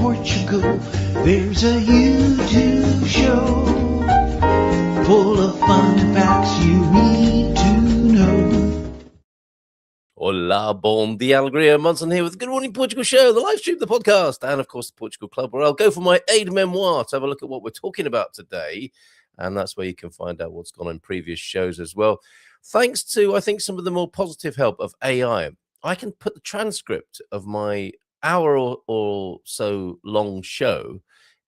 Portugal, there's a YouTube show full of fun facts you need to know. Hola, bon dia, alegria. Munson here with the Good Morning Portugal show, the live stream, the podcast, and of course the Portugal Club, where I'll go for my aid memoir to have a look at what we're talking about today. And that's where you can find out what's gone on in previous shows as well. Thanks to, I think, some of the more positive help of AI, I can put the transcript of my hour or so long show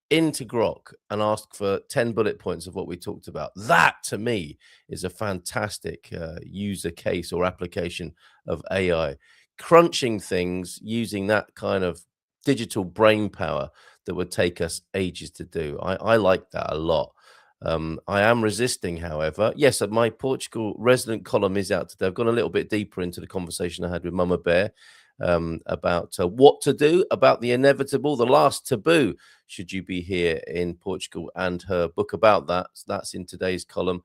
into Grok and ask for 10 bullet points of what we talked about. That, to me, is a fantastic user case or application of AI. Crunching things using that kind of digital brain power that would take us ages to do. I like that a lot. I am resisting, however. Yes, my Portugal resident column is out today. I've gone a little bit deeper into the conversation I had with Mama Bear about what to do about the inevitable, the last taboo, should you be here in Portugal, and her book about that. So that's in today's column.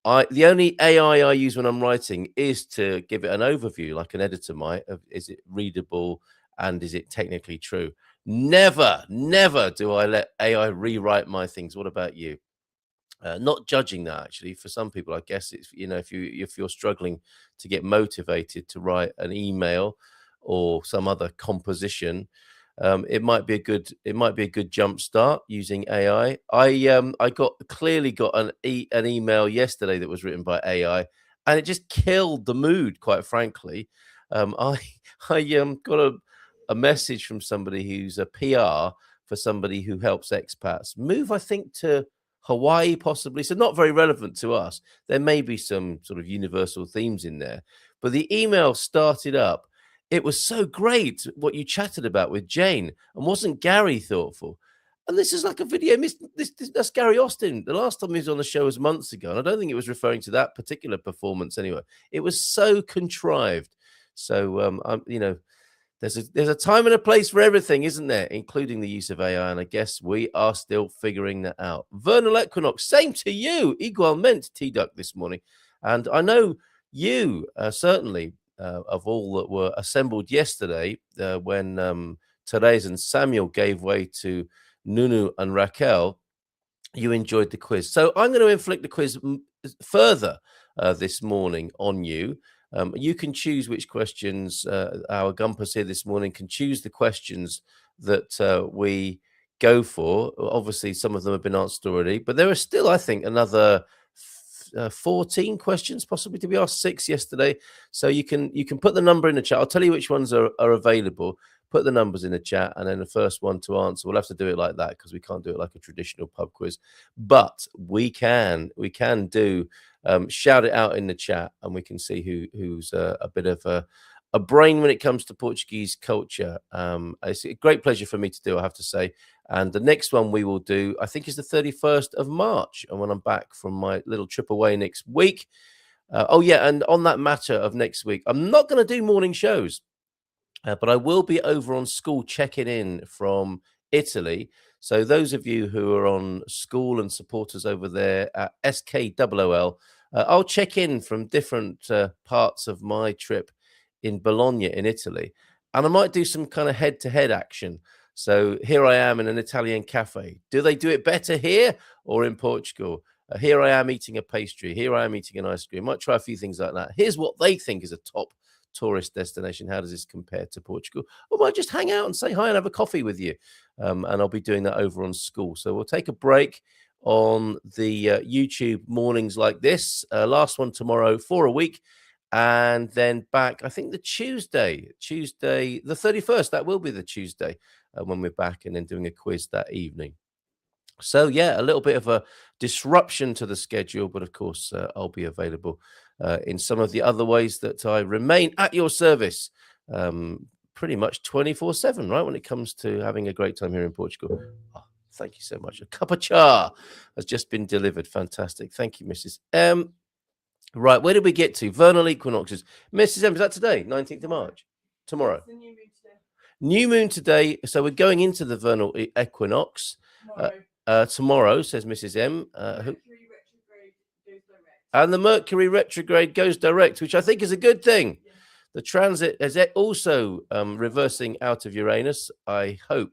The only AI I use when I'm writing is to give it an overview, like an editor might, of is it readable and is it technically true. Never do I let AI rewrite my things. What about you? Not judging that, actually. For some people, I guess it's, if you're struggling to get motivated to write an email or some other composition, it might be a good jump start using AI. I clearly got an email yesterday that was written by AI, and it just killed the mood, quite frankly. I got a message from somebody who's a PR for somebody who helps expats move, I think, to Hawaii, possibly. So not very relevant to us. There may be some sort of universal themes in there, but the email started up. It was so great what you chatted about with Jane, and wasn't Gary thoughtful? And this is like a video. That's Gary Austin. The last time he was on the show was months ago, and I don't think it was referring to that particular performance anyway. It was so contrived. So there's a time and a place for everything, isn't there? Including the use of AI, and I guess we are still figuring that out. Vernal Equinox, same to you. Igualmente, T-Duck this morning. And I know you, certainly, of all that were assembled yesterday, when Therese and Samuel gave way to Nuno and Raquel, you enjoyed the quiz. So I'm going to inflict the quiz further this morning on you. You can choose which questions. Our GuMPers here this morning can choose the questions that we go for. Obviously, some of them have been answered already, but there are still, I think, another 14 questions possibly to be asked. 6 yesterday. So you can put the number in the chat. I'll tell you which ones are available. Put the numbers in the chat, and then the first one to answer. We'll have to do it like that because we can't do it like a traditional pub quiz, but we can do shout it out in the chat, and we can see who's a bit of a brain when it comes to Portuguese culture. It's a great pleasure for me to do, I have to say. And the next one we will do, I think, is the 31st of March. And when I'm back from my little trip away next week. And on that matter of next week, I'm not going to do morning shows, but I will be over on school checking in from Italy. So those of you who are on school and supporters over there at SKOOL, I'll check in from different parts of my trip in Bologna in Italy. And I might do some kind of head-to-head action. So here I am in an Italian cafe. Do they do it better here or in Portugal? Here I am eating a pastry. Here I am eating an ice cream. Might try a few things like that. Here's what they think is a top tourist destination. How does this compare to Portugal? Or might just hang out and say hi and have a coffee with you. And I'll be doing that over on school. So we'll take a break on the YouTube mornings like this. Last one tomorrow for a week. And then back, I think the Tuesday, the 31st, that will be the Tuesday when we're back, and then doing a quiz that evening. So, yeah, a little bit of a disruption to the schedule, but of course, I'll be available in some of the other ways that I remain at your service pretty much 24/7, right, when it comes to having a great time here in Portugal. Oh, thank you so much. A cup of cha has just been delivered. Fantastic. Thank you, Mrs. M. Right, where did we get to? Vernal equinoxes. Mrs. M, is that today? 19th of March? Tomorrow? It's the new moon today. New moon today. So we're going into the vernal equinox. Tomorrow, says Mrs. M. And the Mercury retrograde goes direct, which I think is a good thing. Yeah. The transit is also reversing out of Uranus, I hope,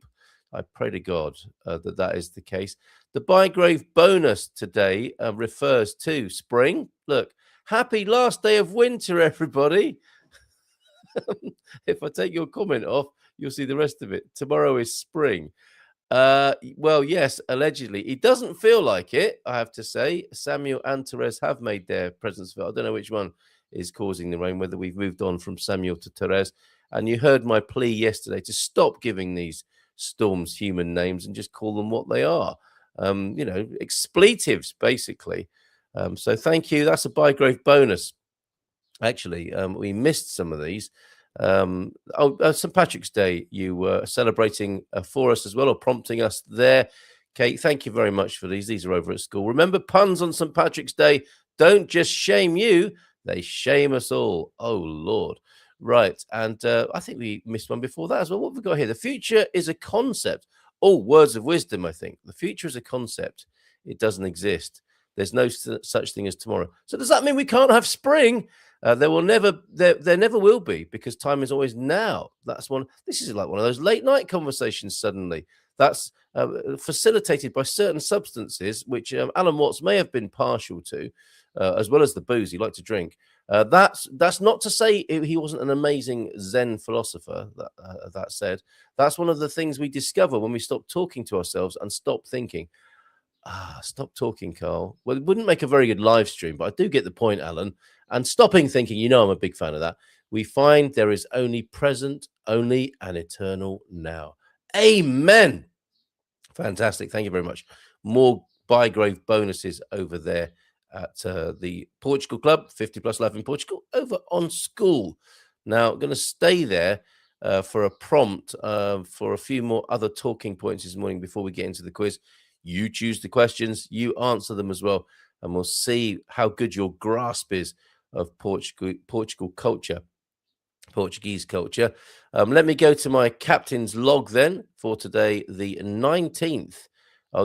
I pray to God that is the case. The Bygrave bonus today refers to spring. Look, happy last day of winter, everybody. If I take your comment off, you'll see the rest of it. Tomorrow is spring. Well, yes, allegedly. It doesn't feel like it, I have to say. Samuel and Therese have made their presence felt. I don't know which one is causing the rain, whether we've moved on from Samuel to Therese. And you heard my plea yesterday to stop giving these storms human names and just call them what they are. Expletives, basically. So thank you. That's a Bygrave bonus. Actually, we missed some of these. St. Patrick's Day, you were celebrating for us as well, or prompting us there. Kate, thank you very much for these. These are over at school. Remember, puns on St. Patrick's Day don't just shame you, they shame us all. Oh, Lord. Right. And I think we missed one before that as well. What have we got here? The future is a concept. Oh, words of wisdom, I think. The future is a concept. It doesn't exist. There's no such thing as tomorrow. So does that mean we can't have spring? There never will be, because time is always now. That's one. This is like one of those late night conversations. Suddenly, that's facilitated by certain substances, which Alan Watts may have been partial to, as well as the booze he liked to drink. That's not to say he wasn't an amazing Zen philosopher. That said, that's one of the things we discover when we stop talking to ourselves and stop thinking. Stop talking, Carl. Well, it wouldn't make a very good live stream, but I do get the point, Alan. And stopping thinking, I'm a big fan of that. We find there is only present, only an eternal now. Amen. Fantastic. Thank you very much. More Bygrave bonuses over there at the Portugal Club, 50 plus life in Portugal, over on school. Now, I'm going to stay there for a prompt for a few more other talking points this morning before we get into the quiz. You choose the questions, you answer them as well, and we'll see how good your grasp is of Portugal culture, Portuguese culture. Let me go to my captain's log then for today, the 19th.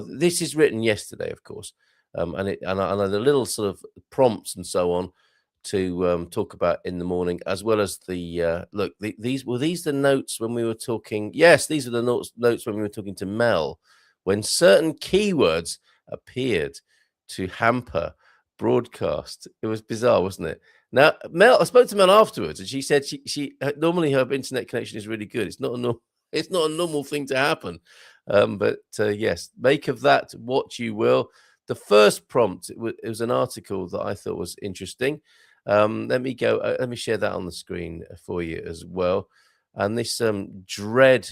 This is written yesterday, of course, and the little sort of prompts and so on to talk about in the morning, as well as the these were the notes when we were talking. Yes, these are the notes when we were talking to Mel, when certain keywords appeared to hamper broadcast. It was bizarre, wasn't it? Now, Mel, I spoke to Mel afterwards, and she said she normally her internet connection is really good. It's not a normal thing to happen. But yes, make of that what you will. The first prompt, it was an article that I thought was interesting. Let me share that on the screen for you as well. And this dread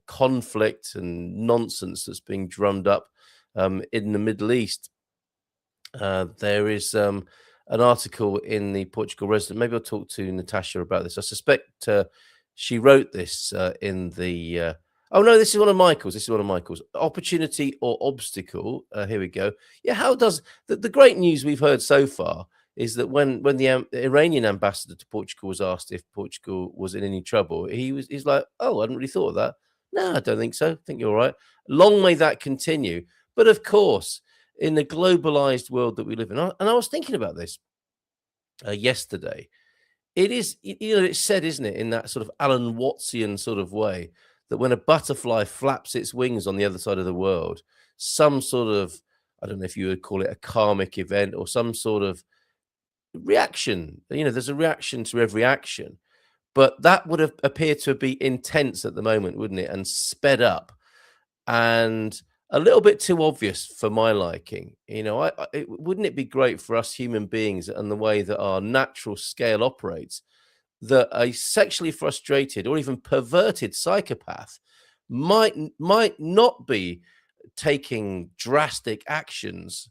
conflict and nonsense that's being drummed up in the Middle East. There is an article in the Portugal Resident. Maybe I'll talk to Natasha about this. I suspect she wrote this in the... oh, no, this is one of Michael's. Opportunity or obstacle. Here we go. Yeah, how does... The great news we've heard so far is that when the Iranian ambassador to Portugal was asked if Portugal was in any trouble, he's like, oh, I hadn't really thought of that. No, I don't think so. I think you're all right. Long may that continue. But of course, in the globalized world that we live in, and I was thinking about this yesterday, it is, it's said, isn't it, in that sort of Alan Wattsian sort of way, that when a butterfly flaps its wings on the other side of the world, some sort of, I don't know if you would call it a karmic event or some sort of reaction, there's a reaction to every action. But that would have appeared to be intense at the moment, wouldn't it? And sped up and a little bit too obvious for my liking. Wouldn't it be great for us human beings and the way that our natural scale operates, that a sexually frustrated or even perverted psychopath might not be taking drastic actions,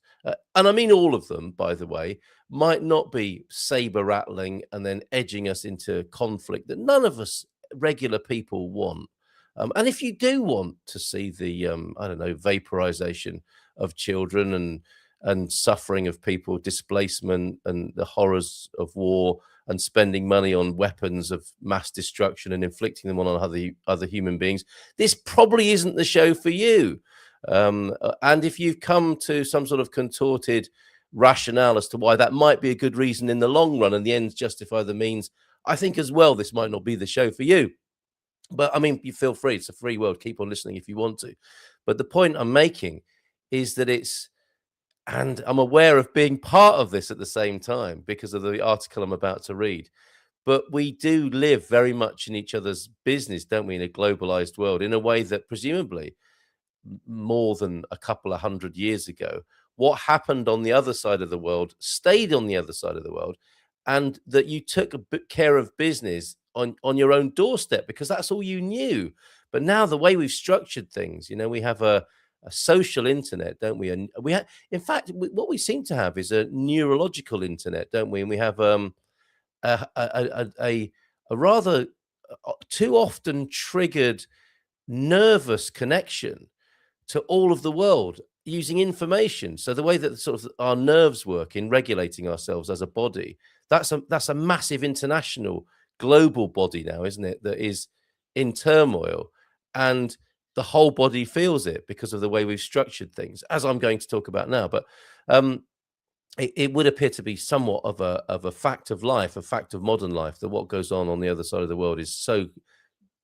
and I mean all of them, by the way, might not be saber rattling and then edging us into conflict that none of us regular people want. And if you do want to see the vaporization of children and suffering of people, displacement and the horrors of war, and spending money on weapons of mass destruction and inflicting them on other human beings, this probably isn't the show for you. And if you've come to some sort of contorted rationale as to why that might be a good reason in the long run and the ends justify the means, I think as well this might not be the show for you. But I mean, you feel free. It's a free world. Keep on listening if you want to. But the point I'm making is that and I'm aware of being part of this at the same time because of the article I'm about to read. But we do live very much in each other's business, don't we, in a globalized world, in a way that presumably more than a couple of 100 years ago, what happened on the other side of the world stayed on the other side of the world, and that you took care of business on your own doorstep because that's all you knew. But now the way we've structured things, we have a social internet, don't we? And in fact, what we seem to have is a neurological internet, don't we? And we have a rather too often triggered nervous connection to all of the world using information. So the way that sort of our nerves work in regulating ourselves as a body, that's a massive international global body now, isn't it? That is in turmoil, and the whole body feels it because of the way we've structured things, as I'm going to talk about now. But it would appear to be somewhat of a fact of life, a fact of modern life, that what goes on the other side of the world is so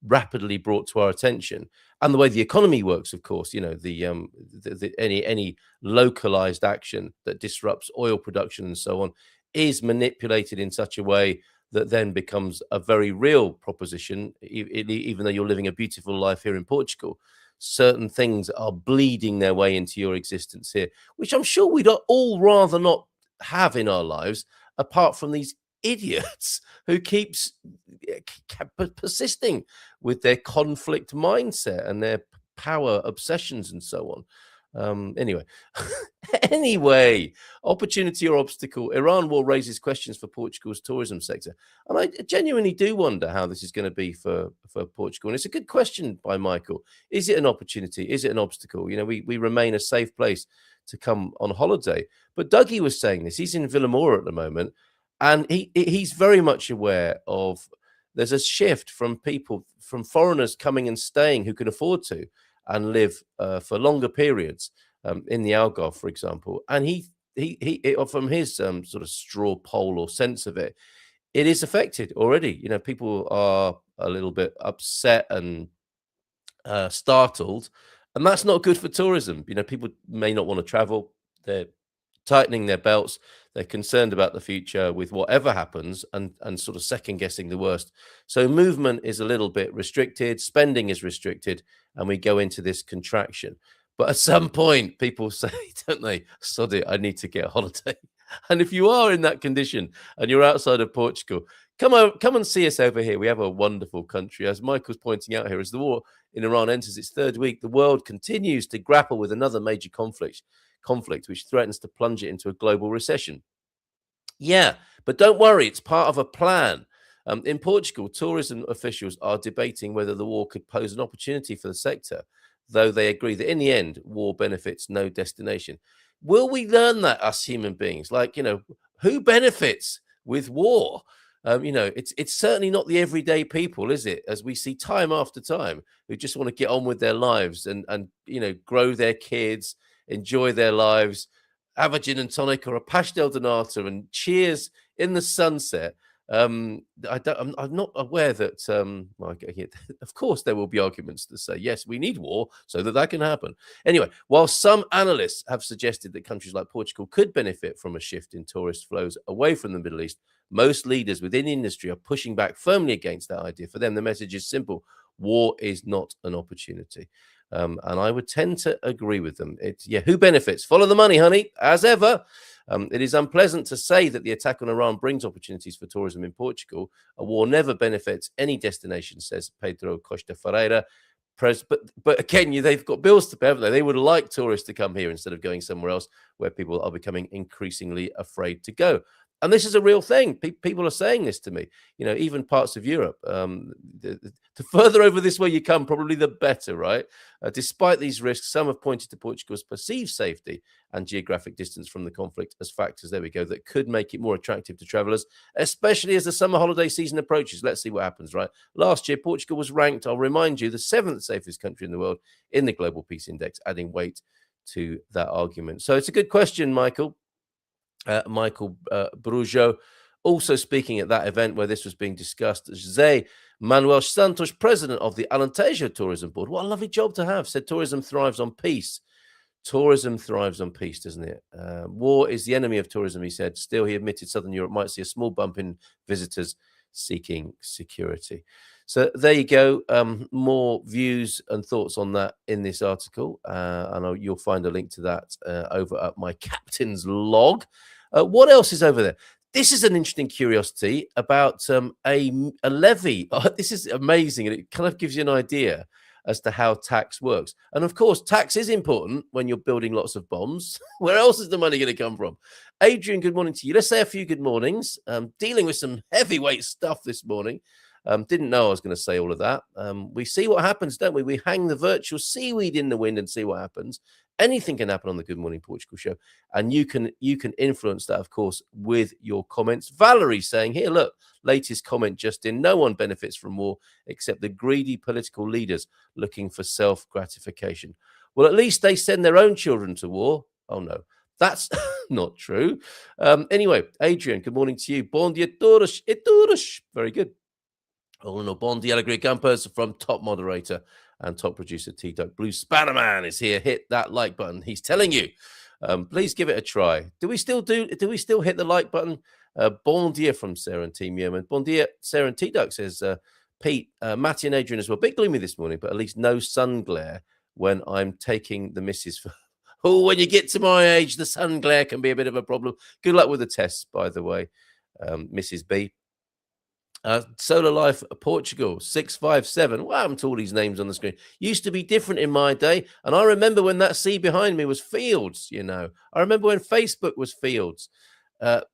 rapidly brought to our attention. And the way the economy works, of course, any localized action that disrupts oil production and so on is manipulated in such a way that then becomes a very real proposition. Even though you're living a beautiful life here in Portugal, certain things are bleeding their way into your existence here, which I'm sure we'd all rather not have in our lives, apart from these idiots who keeps persisting with their conflict mindset and their power obsessions and so on. Anyway, opportunity or obstacle? Iran war raises questions for Portugal's tourism sector, and I genuinely do wonder how this is going to be for Portugal. And it's a good question by Michael. Is it an opportunity? Is it an obstacle? We remain a safe place to come on holiday. But Dougie was saying this. He's in Villamora at the moment, and he's very much aware of there's a shift from foreigners coming and staying who can afford to and live for longer periods in the Algarve, for example. And he from his sort of straw poll or sense of it, it is affected already. People are a little bit upset and startled, and that's not good for tourism. People may not want to travel. They're tightening their belts. They're concerned about the future with whatever happens, and sort of second guessing the worst. So movement is a little bit restricted, spending is restricted, and we go into this contraction. But at some point, people say, don't they, sod it, I need to get a holiday. And if you are in that condition and you're outside of Portugal, come and see us over here. We have a wonderful country. As Michael's pointing out here, as the war in Iran enters its third week, the world continues to grapple with another major conflict which threatens to plunge it into a global recession. Yeah, but don't worry, it's part of a plan. In Portugal, tourism officials are debating whether the war could pose an opportunity for the sector, though they agree that in the end, war benefits no destination. Will we learn that, us human beings? Who benefits with war? It's certainly not the everyday people, is it? As we see time after time, who just want to get on with their lives and grow their kids, enjoy their lives, have a gin and tonic or a pastel de nata and cheers in the sunset. I'm not aware that, of course, there will be arguments to say, yes, we need war so that can happen. Anyway, while some analysts have suggested that countries like Portugal could benefit from a shift in tourist flows away from the Middle East, most leaders within industry are pushing back firmly against that idea. For them, the message is simple: war is not an opportunity. And I would tend to agree with them. Who benefits? Follow the money, honey, as ever. It is unpleasant to say that the attack on Iran brings opportunities for tourism in Portugal. A war never benefits any destination, says Pedro Costa Ferreira. But again, they've got bills to pay, haven't they? They would like tourists to come here instead of going somewhere else where people are becoming increasingly afraid to go. And this is a real thing. People are saying this to me. Even parts of Europe. The further over this way you come, probably the better, right? Despite these risks, some have pointed to Portugal's perceived safety and geographic distance from the conflict as factors, there we go, that could make it more attractive to travelers, especially as the summer holiday season approaches. Let's see what happens, right? Last year, Portugal was ranked, I'll remind you, the 7th safest country in the world in the Global Peace Index, adding weight to that argument. So it's a good question, Michael. Michael Brujo, also speaking at that event where this was being discussed. José Manuel Santos, president of the Alentejo Tourism Board. What a lovely job to have. Said tourism thrives on peace. Tourism thrives on peace, doesn't it? War is the enemy of tourism, he said. Still, he admitted Southern Europe might see a small bump in visitors seeking security. So there you go. More views and thoughts on that in this article. And you'll find a link to that over at my captain's log. What else is over there? This is an interesting curiosity about a levy. Oh, this is amazing. And it kind of gives you an idea as to how tax works. And of course, tax is important when you're building lots of bombs. Where else is the money going to come from? Adrian, good morning to you. Let's say a few good mornings. Dealing with some heavyweight stuff this morning. Didn't know I was going to say all of that. We see what happens, don't we? We hang the virtual seaweed in the wind and see what happens. Anything can happen on the Good Morning Portugal show. And you can influence that, of course, with your comments. Valerie saying here, look, latest comment just in, no one benefits from war except the greedy political leaders looking for self-gratification. Well, at least they send their own children to war. Oh, no, that's not true. Anyway, Adrian, good morning to you. Bom dia todos e todas. Very good. All in all, bon dia, alegria, GuMPers from top moderator and top producer T-Duck. Blue Spannerman is here. Hit that like button. He's telling you. Please give it a try. Do we still hit the like button? Bon dia from Sarah and Team Yeoman. Bon dia, Sarah and T-Duck says, Pete, Matty and Adrian as well. Bit gloomy this morning, but at least no sun glare when I'm taking the missus for... Oh, when you get to my age, the sun glare can be a bit of a problem. Good luck with the tests, by the way, Mrs. B. Solar Life Portugal 657. What happened to all these names on the screen? Used to be different in my day, and I remember when that sea behind me was fields. You know, I remember when Facebook was fields. Hold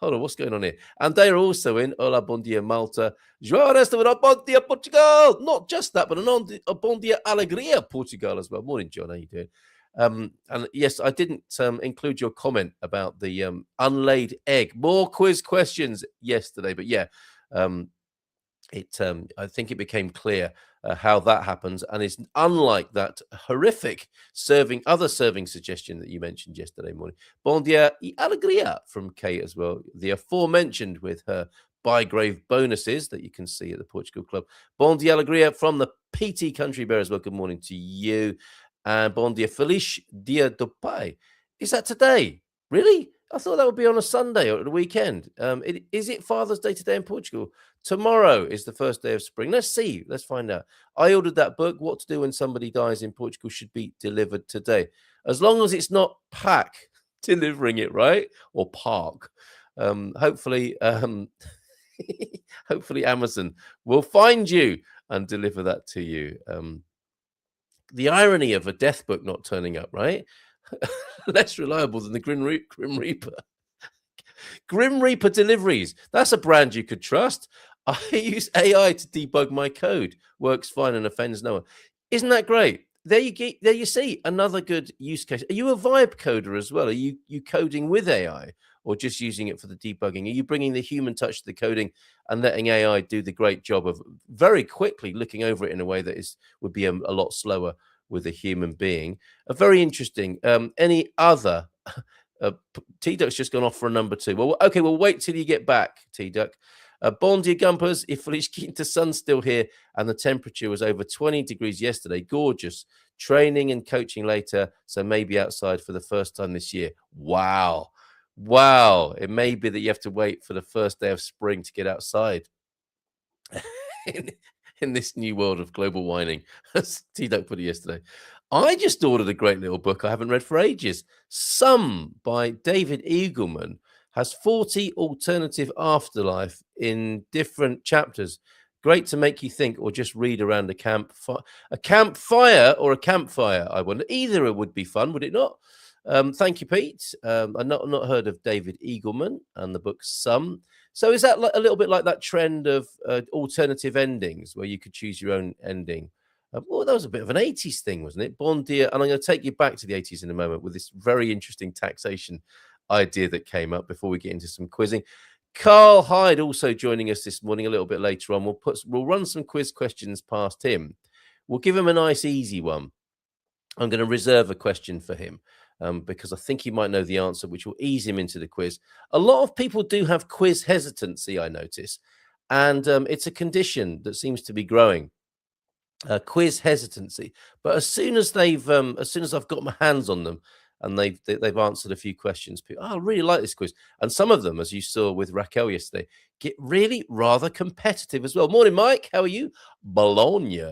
on, what's going on here? And they are also in Hola, bon dia, Malta. João Restaurant, bon dia, Portugal. Not just that, but a bon dia, alegria, Portugal as well. Morning, John. How you doing? And yes, I didn't include your comment about the unlaid egg. More quiz questions yesterday, but yeah. I think it became clear how that happens, and it's unlike that horrific other serving suggestion that you mentioned yesterday morning. Bon dia e alegria from Kate as well, the aforementioned with her Bygrave bonuses that you can see at the Portugal Club. Bon dia alegria from the PT Country Bear as well. Good morning to you. And bon dia feliz dia do pai. Is that today? Really? I thought that would be on a Sunday or the weekend. Is it Father's Day today in Portugal? Tomorrow is the first day of spring. Let's see. Let's find out. I ordered that book, What to Do When Somebody Dies in Portugal, should be delivered today. As long as it's not Pack delivering it, right? Or Park. Hopefully, hopefully Amazon will find you and deliver that to you. The irony of a death book not turning up, right? Less reliable than the Grim Reaper. Grim Reaper deliveries. That's a brand you could trust. I use AI to debug my code. Works fine and offends no one. Isn't that great? There you see another good use case. Are you a vibe coder as well? Are you coding with AI or just using it for the debugging? Are you bringing the human touch to the coding and letting AI do the great job of very quickly looking over it in a way that would be a lot slower with a human being? Very interesting. Any other? T-Duck's just gone off for a number 2. Well, okay, we'll wait till you get back, T-Duck. Bon dia, GuMPers. If Feliz Quinta sun's still here and the temperature was over 20 degrees yesterday, gorgeous. Training and coaching later, so maybe outside for the first time this year. Wow. It may be that you have to wait for the first day of spring to get outside. In this new world of global whining, as T-Duck put it yesterday. I just ordered a great little book I haven't read for ages. Some by David Eagleman has 40 alternative afterlife in different chapters. Great to make you think or just read around a campfire. A campfire or a campfire, I wonder. Either would be fun, would it not? Thank you, Pete. I've not heard of David Eagleman and the book Some. So is that a little bit like that trend of alternative endings where you could choose your own ending? Well, that was a bit of an 80s thing, wasn't it? Bon dia. And I'm going to take you back to the 80s in a moment with this very interesting taxation idea that came up before we get into some quizzing. Carl Hyde also joining us this morning a little bit later on. We'll run some quiz questions past him. We'll give him a nice, easy one. I'm going to reserve a question for him. Because I think he might know the answer, which will ease him into the quiz. A lot of people do have quiz hesitancy, I notice. and it's a condition that seems to be growing. Quiz hesitancy, but as soon as I've got my hands on them and they've answered a few questions, people, I really like this quiz, and some of them, as you saw with Raquel yesterday, get really rather competitive as well. Morning, Mike. How are you? Bologna.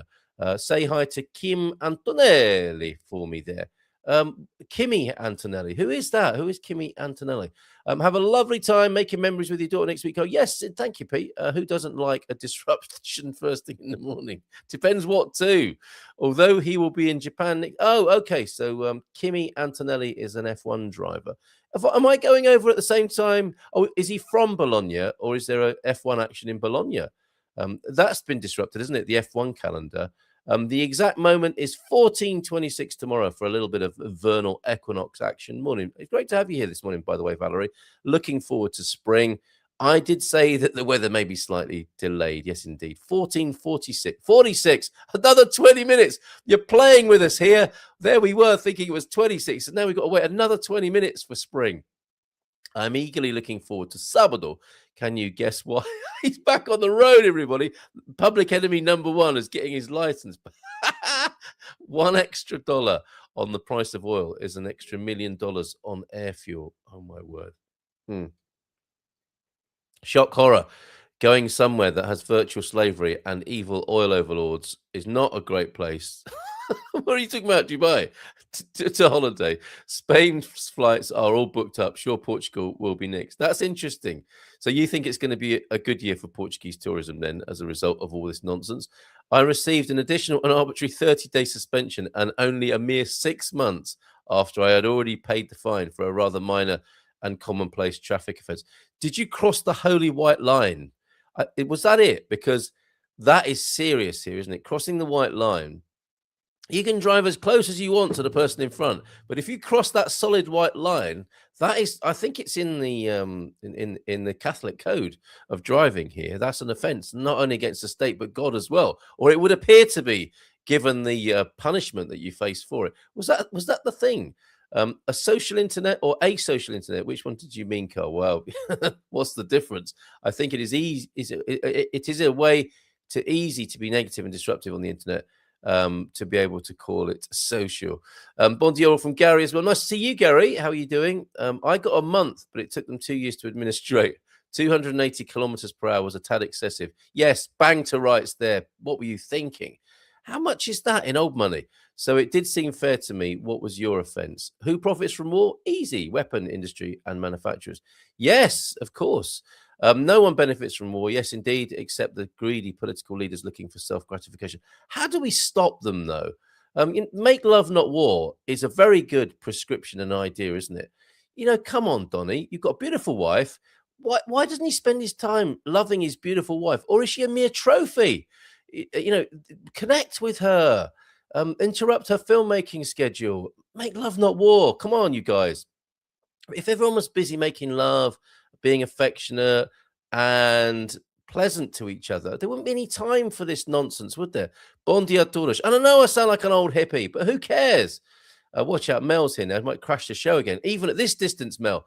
Say hi to Kim Antonelli for me there. Kimmy Antonelli. Who is that? Who is Kimmy Antonelli? Have a lovely time making memories with your daughter next week. Oh, yes. Thank you, Pete. Who doesn't like a disruption first thing in the morning? Depends what to. Although he will be in Japan. Oh, okay. So Kimmy Antonelli is an F1 driver. Am I going over at the same time? Oh, is he from Bologna or is there a F1 action in Bologna? That's been disrupted, isn't it? The F1 calendar. The exact moment is 14:26 tomorrow for a little bit of vernal equinox action. Morning. It's great to have you here this morning, by the way, Valerie. Looking forward to spring. I did say that the weather may be slightly delayed. Yes, indeed. 46, another 20 minutes. You're playing with us here. There we were thinking it was 26, and now we've got to wait another 20 minutes for spring. I'm eagerly looking forward to Sabado. Can you guess why? He's back on the road, everybody. Public enemy number one is getting his license. $1 extra on the price of oil is an extra $1 million on air fuel. Oh, my word. Shock horror. Going somewhere that has virtual slavery and evil oil overlords is not a great place. What are you talking about, Dubai? To holiday. Spain's flights are all booked up. Sure, Portugal will be next. That's interesting. So you think it's going to be a good year for Portuguese tourism then as a result of all this nonsense? I received an arbitrary 30-day suspension and only a mere 6 months after I had already paid the fine for a rather minor and commonplace traffic offence. Did you cross the holy white line? Was that it? Because that is serious here, isn't it? Crossing the white line. You can drive as close as you want to the person in front, but if you cross that solid white line, that is, I think it's in the in the Catholic code of driving here. That's an offence, not only against the state but God as well, or it would appear to be, given the punishment that you face for it. Was that the thing? A social internet or a social internet? Which one did you mean, Carl? Well, what's the difference? I think it is easy. It is a way easy to be negative and disruptive on the internet. To be able to call it social. Bon dia from Gary as well. Nice to see you, Gary. How are you doing? I got a month, but it took them 2 years to administrate. 280 kilometers per hour was a tad excessive. Yes, bang to rights there. What were you thinking? How much is that in old money? So it did seem fair to me. What was your offence? Who profits from war? Easy. Weapon industry and manufacturers. Yes, of course. No one benefits from war. Yes, indeed, except the greedy political leaders looking for self-gratification. How do we stop them, though? Make love, not war is a very good prescription and idea, isn't it? Come on, Donny. You've got a beautiful wife. Why doesn't he spend his time loving his beautiful wife? Or is she a mere trophy? Connect with her. Interrupt her filmmaking schedule. Make love, not war. Come on, you guys. If everyone was busy making love, being affectionate and pleasant to each other, there wouldn't be any time for this nonsense, would there? Bon dia todos. And I know I sound like an old hippie, but who cares? Watch out, Mel's here now. I might crash the show again. Even at this distance, Mel,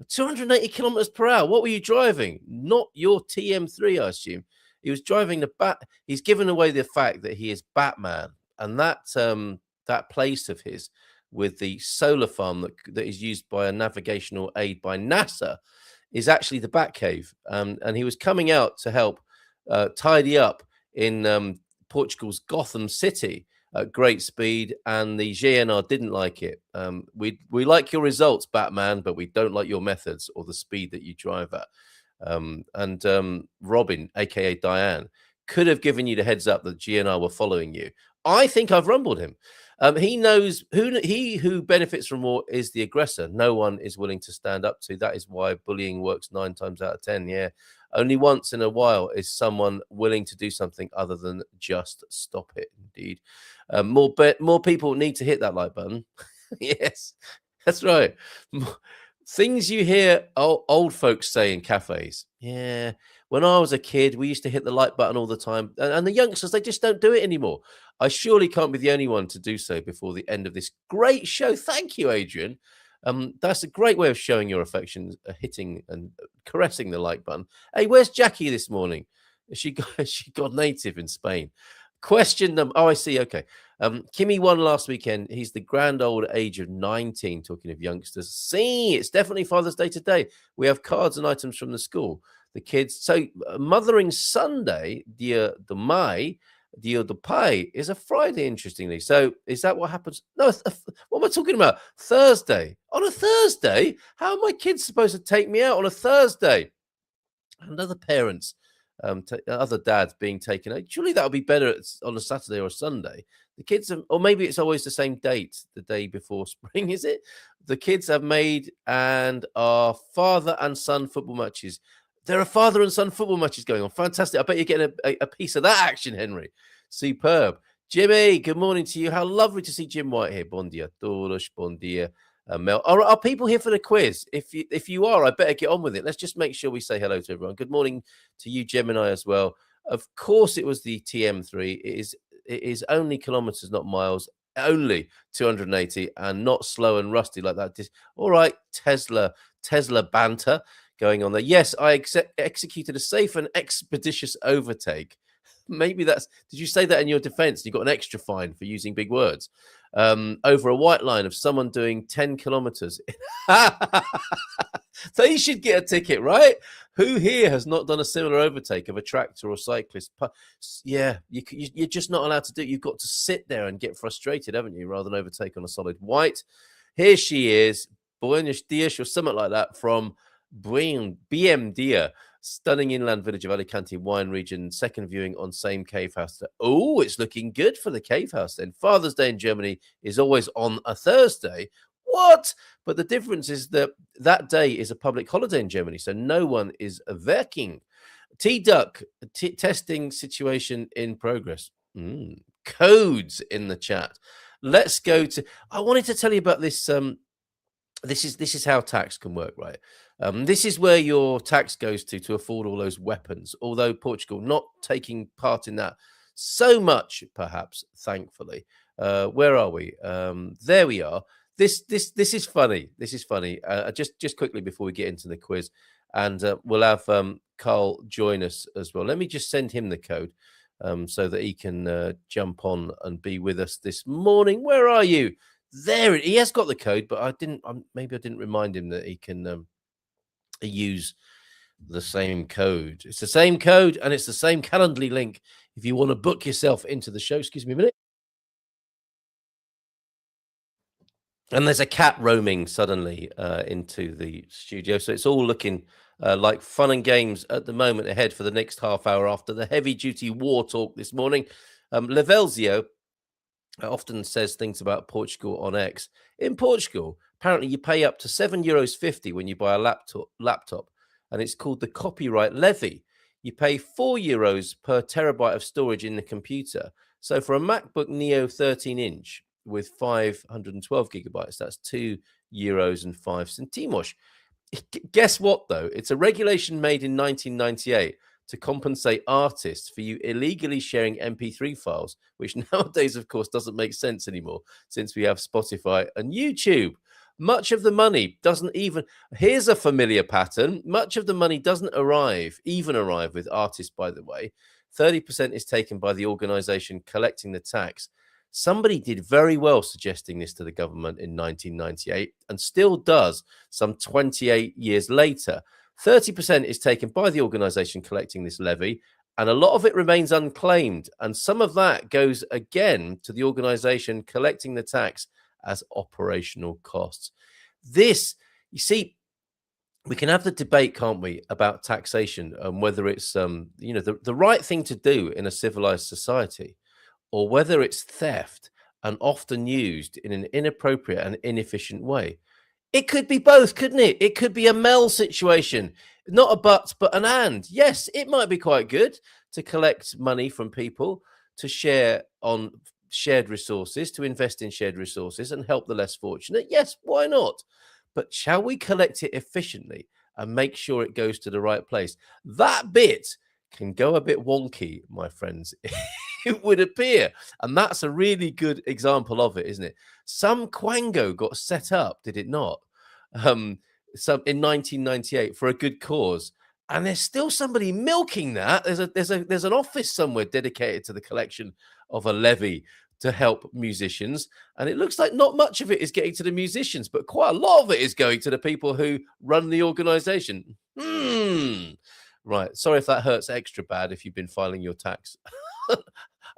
280 kilometers per hour. What were you driving? Not your TM3, I assume. He was driving the Bat. He's given away the fact that he is Batman, and that place of his with the solar farm that is used by a navigational aid by NASA is actually the Batcave. And he was coming out to help tidy up in Portugal's Gotham City at great speed, and the GNR didn't like it. We like your results, Batman, but we don't like your methods or the speed that you drive at. And Robin, aka Diane, could have given you the heads up that GNR were following you. I think I've rumbled him. He knows who benefits from war is the aggressor. No one is willing to stand up to. That is why bullying works 9 times out of 10. Yeah, only once in a while is someone willing to do something other than just stop it. Indeed, more people need to hit that like button. Yes, that's right. Things you hear old folks say in cafes. Yeah, when I was a kid, we used to hit the like button all the time. And the youngsters, they just don't do it anymore. I surely can't be the only one to do so before the end of this great show. Thank you, Adrian. That's a great way of showing your affection, hitting and caressing the like button. Hey, where's Jackie this morning? She got native in Spain. Question them. Oh, I see. Okay. Kimmy won last weekend. He's the grand old age of 19. Talking of youngsters. See, it's definitely Father's Day today. We have cards and items from the school. The kids. So, Mothering Sunday, Dia de Mai, Dia de Pai, is a Friday, interestingly. So, is that what happens? No, what am I talking about? Thursday. On a Thursday? How are my kids supposed to take me out on a Thursday? And other parents, other dads being taken out. Surely that would be better on a Saturday or a Sunday. The kids have, or maybe it's always the same date, the day before spring, is it? The kids have made and are father and son football matches. There are father and son football matches going on. Fantastic. I bet you're getting a piece of that action, Henry. Superb. Jimmy, good morning to you. How lovely to see Jim White here. Bon dia, todos, bon dia. Mel, are people here for the quiz? If you are, I better get on with it. Let's just make sure we say hello to everyone. Good morning to you, Gemini, as well. Of course, it was the TM3. It is only kilometers, not miles. Only 280, and not slow and rusty like that. All right, Tesla banter going on there. Yes, I executed a safe and expeditious overtake. Maybe that's. Did you say that in your defense? You got an extra fine for using big words. Over a white line of someone doing 10 kilometers. They should get a ticket, right? Who here has not done a similar overtake of a tractor or cyclist? Yeah, you're just not allowed to do it. You've got to sit there and get frustrated, haven't you, rather than overtake on a solid white. Here she is, Buenos Dias or something like that, from BM Dia. Stunning inland village of Alicante wine region. Second viewing on same cave house. Oh, it's looking good for the cave house then. Father's Day in Germany is always on a Thursday. What? But the difference is that that day is a public holiday in Germany, so no one is working. T-Duck, testing situation in progress. Codes in the chat. Let's go to... I wanted to tell you about this... This is how tax can work, right? This is where your tax goes to afford all those weapons. Although Portugal not taking part in that so much, perhaps, thankfully. Where are we? There we are. This is funny. This is funny. Just quickly before we get into the quiz, and we'll have Carl join us as well. Let me just send him the code so that he can jump on and be with us this morning. Where are you? There, he has got the code, but I didn't. Maybe I didn't remind him that he can use the same code. It's the same code, and it's the same Calendly link if you want to book yourself into the show. Excuse me a minute. And there's a cat roaming suddenly into the studio, so it's all looking like fun and games at the moment ahead for the next half hour after the heavy-duty war talk this morning. Levelzio often says things about Portugal on X. In Portugal, apparently you pay up to €7.50 when you buy a laptop, and it's called the copyright levy. You pay €4 per terabyte of storage in the computer. So for a MacBook Neo 13-inch with 512 gigabytes, that's €2.05. Guess what, though? It's a regulation made in 1998 to compensate artists for you illegally sharing MP3 files, which nowadays, of course, doesn't make sense anymore since we have Spotify and YouTube. Much of the money doesn't even... Here's a familiar pattern. Much of the money doesn't arrive with artists, by the way. 30% is taken by the organization collecting the tax. Somebody did very well suggesting this to the government in 1998 and still does some 28 years later. 30% is taken by the organization collecting this levy, and a lot of it remains unclaimed. And some of that goes again to the organization collecting the tax as operational costs. This, you see, we can have the debate, can't we, about taxation and whether it's, the right thing to do in a civilized society, or whether it's theft and often used in an inappropriate and inefficient way. It could be both, couldn't it? It could be a Mel situation, not a but an and. Yes, it might be quite good to collect money from people to share on shared resources, to invest in shared resources and help the less fortunate. Yes, why not? But shall we collect it efficiently and make sure it goes to the right place? That bit can go a bit wonky, my friends. It would appear. And that's a really good example of it, isn't it? Some Quango got set up, did it not? In 1998 for a good cause. And there's still somebody milking that. There's an office somewhere dedicated to the collection of a levy to help musicians. And it looks like not much of it is getting to the musicians, but quite a lot of it is going to the people who run the organization. Right. Sorry if that hurts extra bad if you've been filing your tax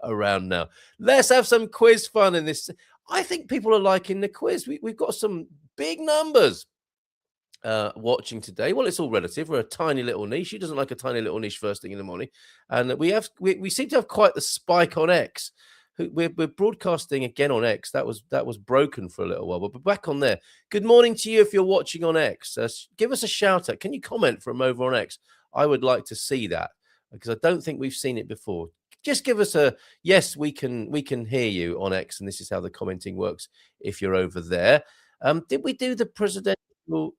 around now. Let's have some quiz fun in this. I think people are liking the quiz. We've got some big numbers watching today. Well, it's all relative. We're a tiny little niche. Who doesn't like a tiny little niche first thing in the morning? And we seem to have quite the spike on X. We're broadcasting again on X. That was broken for a little while, but we're back on there. Good morning to you if you're watching on X. Give us a shout out. Can you comment from over on X? I would like to see that because I don't think we've seen it before. Just give us a yes. We can hear you on X, and this is how the commenting works. If you're over there, did we do the presidential?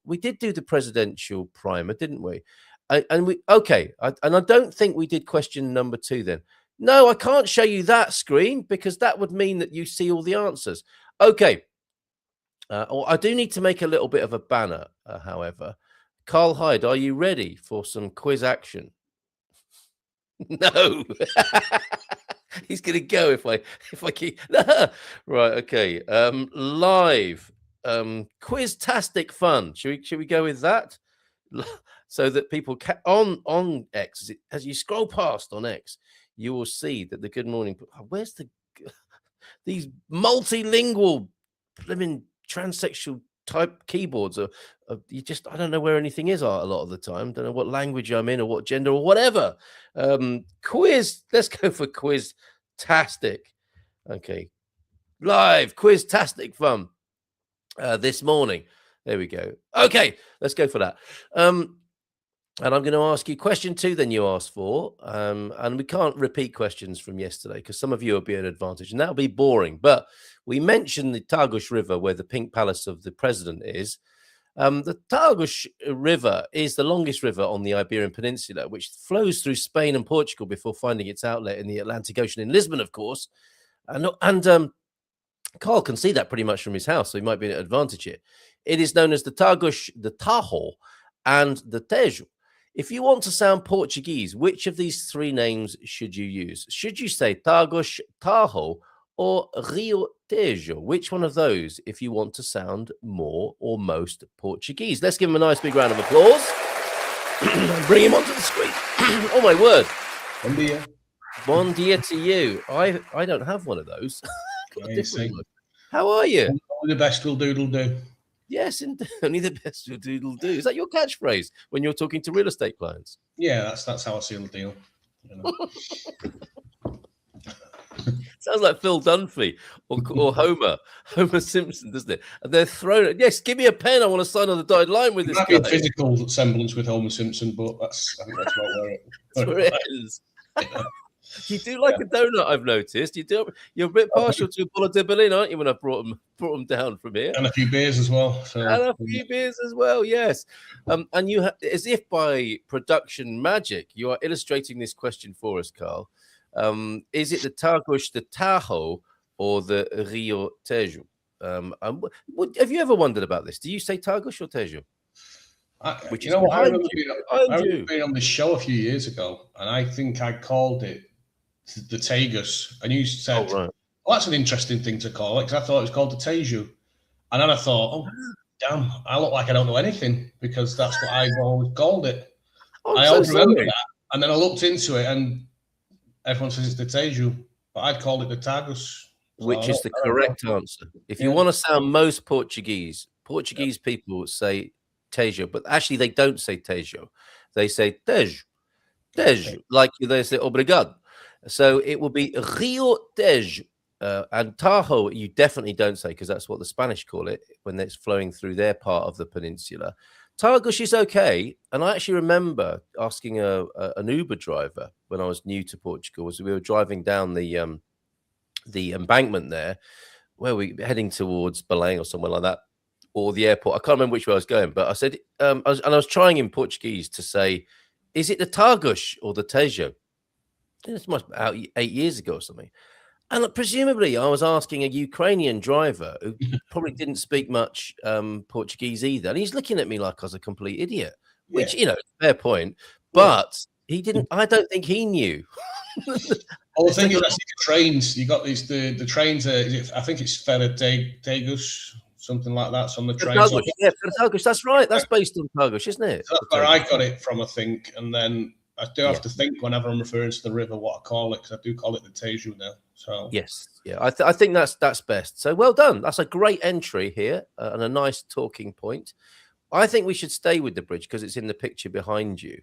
We did do the presidential primer, didn't we? And I don't think we did question number 2 then. No, I can't show you that screen because that would mean that you see all the answers. Okay. I do need to make a little bit of a banner, however. Carl Hyde, are you ready for some quiz action? No. He's going to go if I keep. Right, okay. Live. Quiztastic fun. Should we go with that? So that people can on X, as you scroll past on X, you will see that the Good Morning. Where's these multilingual, transsexual type keyboards are I don't know where anything is a lot of the time. Don't know what language I'm in or what gender or whatever. Quiz. Let's go for quiztastic. Okay, live quiztastic fun this morning. There we go. Okay, let's go for that. And I'm going to ask you question 2 than you asked for. And we can't repeat questions from yesterday because some of you will be at an advantage and that'll be boring. But we mentioned the Tagus River where the Pink Palace of the President is. The Tagus River is the longest river on the Iberian Peninsula, which flows through Spain and Portugal before finding its outlet in the Atlantic Ocean in Lisbon, of course. And Carl can see that pretty much from his house, so he might be at an advantage here. It is known as the Tagus, the Tajo, and the Tejo. If you want to sound Portuguese, which of these 3 names should you use? Should you say Tagus, Tajo, or Rio Tejo? Which one of those if you want to sound more or most Portuguese? Let's give him a nice big round of applause. Bring him onto the screen. Oh, my word. Bon dia. Bon dia to you. I don't have one of those. How are you? Only the best will doodle do. Yes, only the best will doodle do. Is that your catchphrase when you're talking to real estate clients? Yeah, that's how I seal the deal. You know. Sounds like Phil Dunphy or Homer Simpson, doesn't it? And they're thrown it. Yes, give me a pen. I want to sign on the dotted line with this guy. A physical semblance with Homer Simpson, but I think that's about where it is. Yeah. You do like a donut, I've noticed. You're a bit partial to a bolla de Berlin, aren't you? When I brought them down from here, and a few beers as well. So. And a few beers as well, yes. And you, as if by production magic, you are illustrating this question for us, Carl. Is it the Tagus, the Tajo, or the Rio Tejo? Have you ever wondered about this? Do you say Tagus or Tejo? I remember being on this show a few years ago, and I think I called it the Tagus, and you said, "Oh, that's an interesting thing to call it," because I thought it was called the Tejo, and then I thought, "Oh, damn, I look like I don't know anything because that's what I've always called it." I always remember that, and then I looked into it, and everyone says it's the Tejo, but I'd called it the Tagus, which is the correct answer. If you want to sound most Portuguese people say Tejo, but actually they don't say Tejo. They say Tejo, like they say obrigado. So it will be Rio Tejo. And Tajo, you definitely don't say because that's what the Spanish call it when it's flowing through their part of the peninsula. Tagus is okay. And I actually remember asking an Uber driver when I was new to Portugal, as we were driving down the embankment there, where we were heading towards Belém or somewhere like that, or the airport. I can't remember which way I was going, but I said, I was trying in Portuguese to say, is it the Tagus or the Tejo? This must be about 8 years ago or something. And presumably I was asking a Ukrainian driver who probably didn't speak much Portuguese either. And he's looking at me like I was a complete idiot, which, fair point. but he didn't. I don't think he knew. Well, the thing is, the trains. You got these the trains. I think it's Ferratagus, something like that. So on the trains. Ferratagus. That's right. That's based on Tagus, isn't it? So that's where I got it from, I think. And then I do have to think whenever I'm referring to the river what I call it, because I do call it the Teju now. So yes, yeah, I think that's best. So well done. That's a great entry here and a nice talking point. I think we should stay with the bridge because it's in the picture behind you.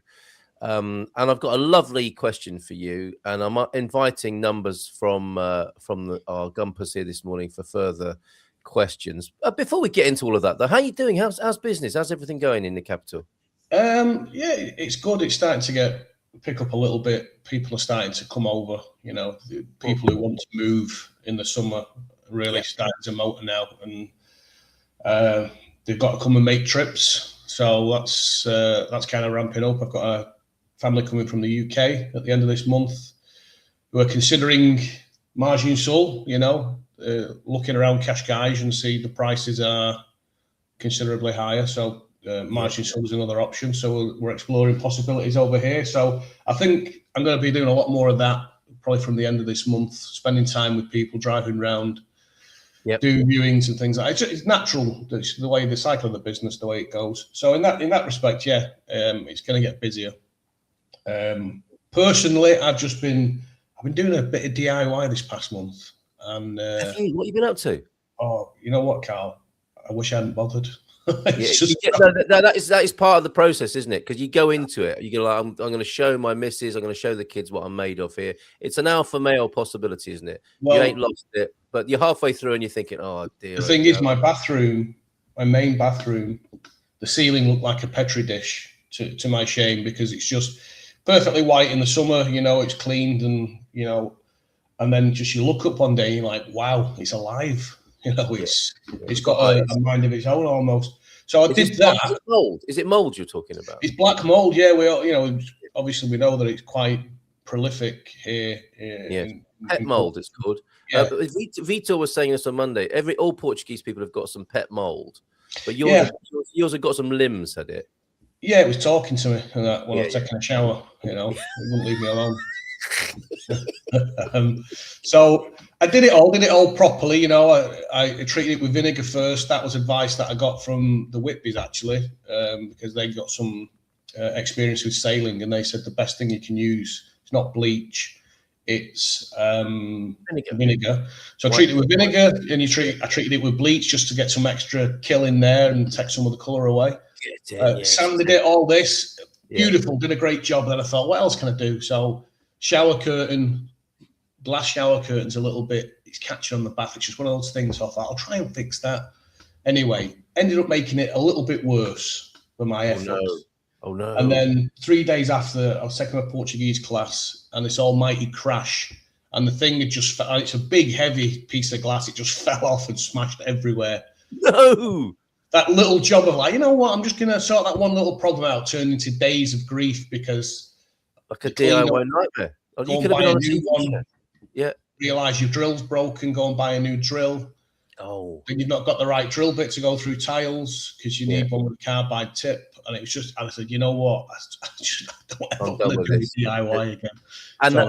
And I've got a lovely question for you, and I'm inviting numbers from our GuMPers here this morning for further questions. Before we get into all of that, though, how are you doing? How's business? How's everything going in the capital? Yeah, it's good. It's starting to pick up a little bit. People are starting to come over. You know, the people who want to move in the summer are really starting to motor now, and they've got to come and make trips. So that's kind of ramping up. I've got a family coming from the UK at the end of this month who are considering Margin Sul, you know, looking around Cascais and see the prices are considerably higher. So Margin Sul is another option. So we're exploring possibilities over here. So I think I'm going to be doing a lot more of that probably from the end of this month, spending time with people, driving around, do viewings and things like that. It's natural. It's the way the cycle of the business, the way it goes. So in that respect, it's going to get busier. Personally, I've been doing a bit of DIY this past month. And what have you been up to? Oh, you know what, Carl? I wish I hadn't bothered. That is part of the process, isn't it? Because you go into it, you go like, I'm going to show my missus, I'm going to show the kids what I'm made of here. It's an alpha male possibility, isn't it? Well, you ain't lost it, but you're halfway through and you're thinking, oh dear. The thing is, my main bathroom, the ceiling looked like a Petri dish to my shame, because it's just perfectly white in the summer, you know, it's cleaned, and you know, and then just you look up one day and you're like, wow, it's alive. You know, it's got a mind of its own almost. So I did that. Is it mold? Is it mold you're talking about? It's black mold, yeah. Obviously we know that it's quite prolific here. Pet mold, it's called. Yeah. Vito was saying this on Monday. All Portuguese people have got some pet mold, but yours have got some limbs, had it? Yeah, it was talking to me and that when I was taking a shower. You know, it wouldn't leave me alone. So I did it all properly. You know, I treated it with vinegar first. That was advice that I got from the Whitbys, actually, because they got some experience with sailing, and they said the best thing you can use is not bleach, it's vinegar. So I treated it with vinegar, and I treated it with bleach just to get some extra kill in there and take some of the colour away. Sanded it, all this, beautiful, did a great job. Then I thought, what else can I do? So glass shower curtains a little bit, it's catching on the bath. It's just one of those things. So I thought, I'll try and fix that. Anyway, ended up making it a little bit worse than my efforts. Oh no. And then 3 days after, I was taking my Portuguese class, and this almighty crash. And the thing had just fell. It's a big, heavy piece of glass. It just fell off and smashed everywhere. No. That little job of like, you know what, I'm just going to sort that one little problem out turned into days of grief, because like a DIY nightmare. Oh, you could have been on a new one. Yeah. Realise your drill's broken, go and buy a new drill. Oh. Then you've not got the right drill bit to go through tiles because you need one with a carbide tip. And it was just, and I said, you know what? I don't want to do DIY again. And so,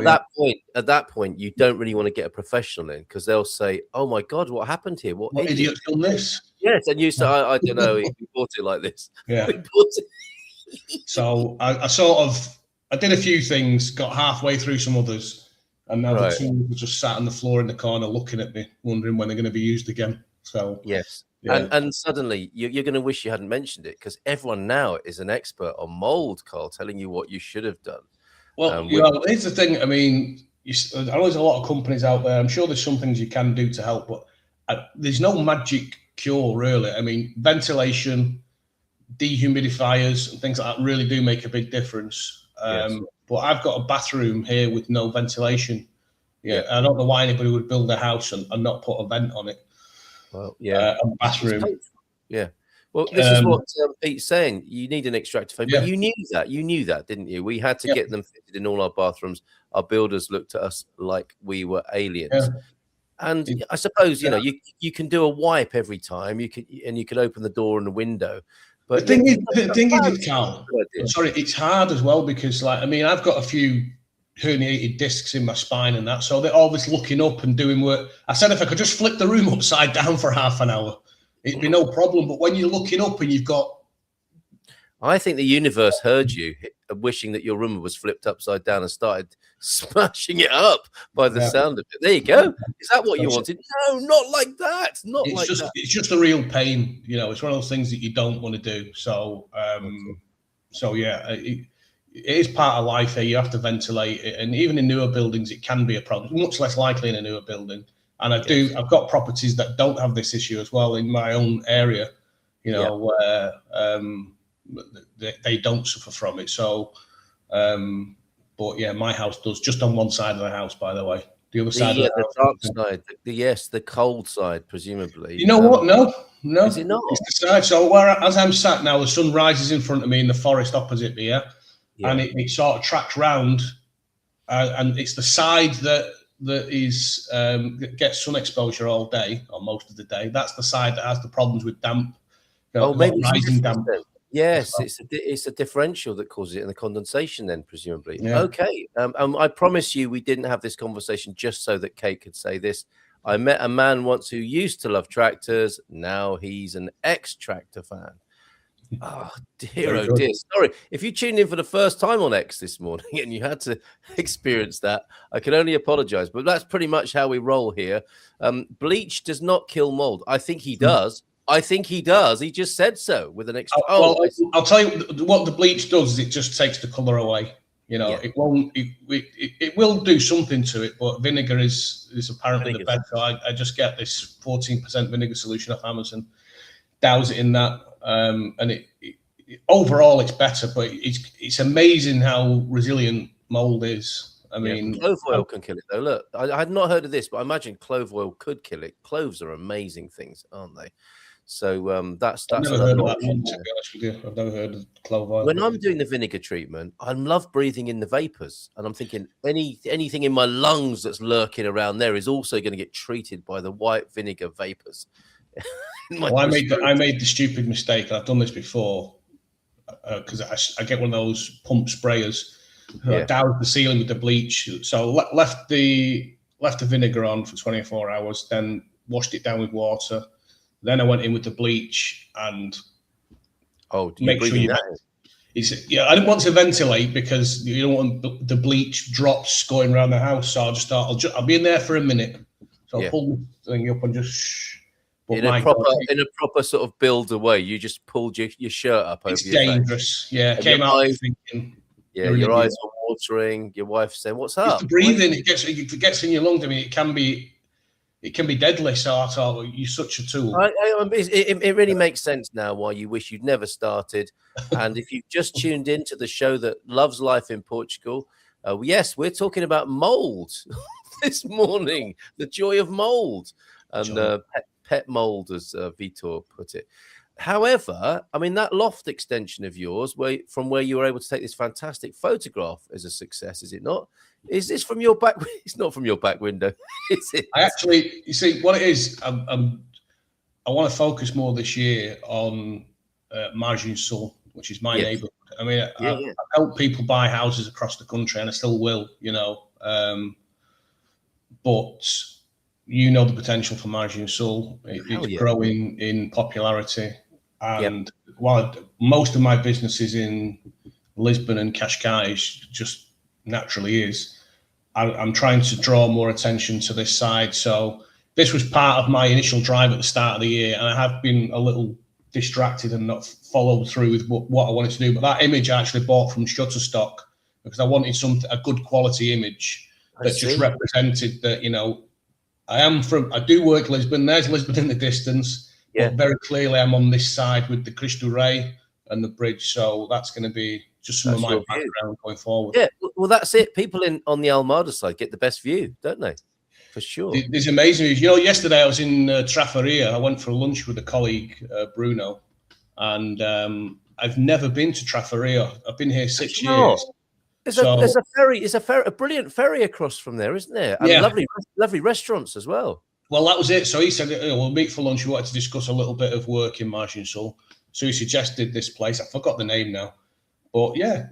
at that point, you don't really want to get a professional in, because they'll say, oh my God, what happened here? What idiot's done this? Yes. And you say, I don't know, he bought it like this. Yeah. So I did a few things, got halfway through some others. And now the two were just sat on the floor in the corner looking at me, wondering when they're going to be used again. So yes. Yeah. And suddenly you're going to wish you hadn't mentioned it, because everyone now is an expert on mold, Carl, telling you what you should have done. Well, here's the thing. I mean, I know there's a lot of companies out there. I'm sure there's some things you can do to help, but there's no magic cure, really. I mean, ventilation, dehumidifiers, and things like that really do make a big difference. But I've got a bathroom here with no ventilation. Yeah, I don't know why anybody would build a house and not put a vent on it. Well, a bathroom. Yeah. Well, this is what Pete's saying. You need an extractor fan, but you knew that, didn't you? We had to get them fitted in all our bathrooms. Our builders looked at us like we were aliens. Yeah. And I suppose you know you can do a wipe every time. You could open the door and the window, But the thing is, Carl, sorry, it's hard as well because, like, I mean, I've got a few herniated discs in my spine and that, so they're always looking up and doing work. I said if I could just flip the room upside down for half an hour, it'd be no problem. But when you're looking up and you've got, I think the universe heard you wishing that your room was flipped upside down and started smashing it up by the sound of it. There you go. Is that what you wanted? No, not like that. It's just a real pain. You know, it's one of those things that you don't want to do. So, it is part of life here. You have to ventilate it. And even in newer buildings, it can be a problem. Much less likely in a newer building. And I've got properties that don't have this issue as well in my own area, you know, where they don't suffer from it. So, but yeah, my house does, just on one side of the house, by the way. The other side of the dark side. The cold side, presumably. You know what? No. Is it not? It's the side. So as I'm sat now, the sun rises in front of me in the forest opposite me, and it sort of tracks round, and it's the side that is gets sun exposure all day or most of the day. That's the side that has the problems with damp. Maybe rising damp. Yes, it's a differential that causes it, and the condensation then presumably. Yeah. Okay, I promise you, we didn't have this conversation just so that Kate could say this. I met a man once who used to love tractors. Now he's an ex-tractor fan. Oh dear, oh dear. Sorry, if you tuned in for the first time on X this morning and you had to experience that, I can only apologize. But that's pretty much how we roll here. Bleach does not kill mold. I think he does. He just said so with an extra. I'll tell you what the bleach does. Is it just takes the color away. You know, it won't. It will do something to it, but vinegar is apparently the best. So I just get this 14% vinegar solution off Amazon, douse it in that. And it overall it's better, but it's amazing how resilient mold is. I mean, clove oil can kill it though. Look, I had not heard of this, but I imagine clove oil could kill it. Cloves are amazing things, aren't they? So that's I've never heard of that one, to be honest with you. I've never heard of clove oil. When I'm doing the vinegar treatment, I love breathing in the vapors, and I'm thinking anything in my lungs that's lurking around there is also going to get treated by the white vinegar vapors. I made the stupid mistake, and I've done this before, because I get one of those pump sprayers. I doused the ceiling with the bleach, so left the vinegar on for 24 hours, then washed it down with water. Then I went in with the bleach and make sure you. I didn't want to ventilate because you don't want the bleach drops going around the house. So I just thought I'll be in there for a minute. So I pulled the thing up and just. In a proper sort of builder way, you just pulled your shirt up over your dangerous. Face. Yeah, came out thinking. Yeah, your eyes were watering. Your wife saying, "What's up?" The breathing, it gets in your lungs. I mean, it can be deadly. So I thought, you're such a tool. It really makes sense now why you wish you'd never started. And if you've just tuned into the show that loves life in Portugal, yes, we're talking about mold this morning. The joy of mold and pet mold, as Vitor put it. However, I mean, that loft extension of yours, from where you were able to take this fantastic photograph, is a success, is it not? Is this from your back? It's not from your back window, is it? You see, what it is, I want to focus more this year on Margin Sul, which is my neighbourhood. I mean, I've helped people buy houses across the country, and I still will, you know. But you know the potential for Margin Sul. It's growing in popularity. And while most of my business is in Lisbon and Cascais, just naturally is, I'm trying to draw more attention to this side. So this was part of my initial drive at the start of the year, and I have been a little distracted and not followed through with what I wanted to do. But that image I actually bought from Shutterstock because I wanted a good quality image that just represented that, you know, I do work Lisbon. There's Lisbon in the distance. But very clearly I'm on this side with the Cristo Rei and the bridge. So that's going to be just some of my background going forward. Yeah, well, that's it. People on the Almada side get the best view, don't they? For sure. There's amazing views. You know, yesterday I was in Trafaria. I went for lunch with a colleague, Bruno, and I've never been to Trafaria. I've been here 6 years. There's a brilliant ferry across from there, isn't there? And lovely restaurants as well. Well, that was it. So he said, we'll meet for lunch. We wanted to discuss a little bit of work in Margin Sul. So he suggested this place. I forgot the name now, but yeah,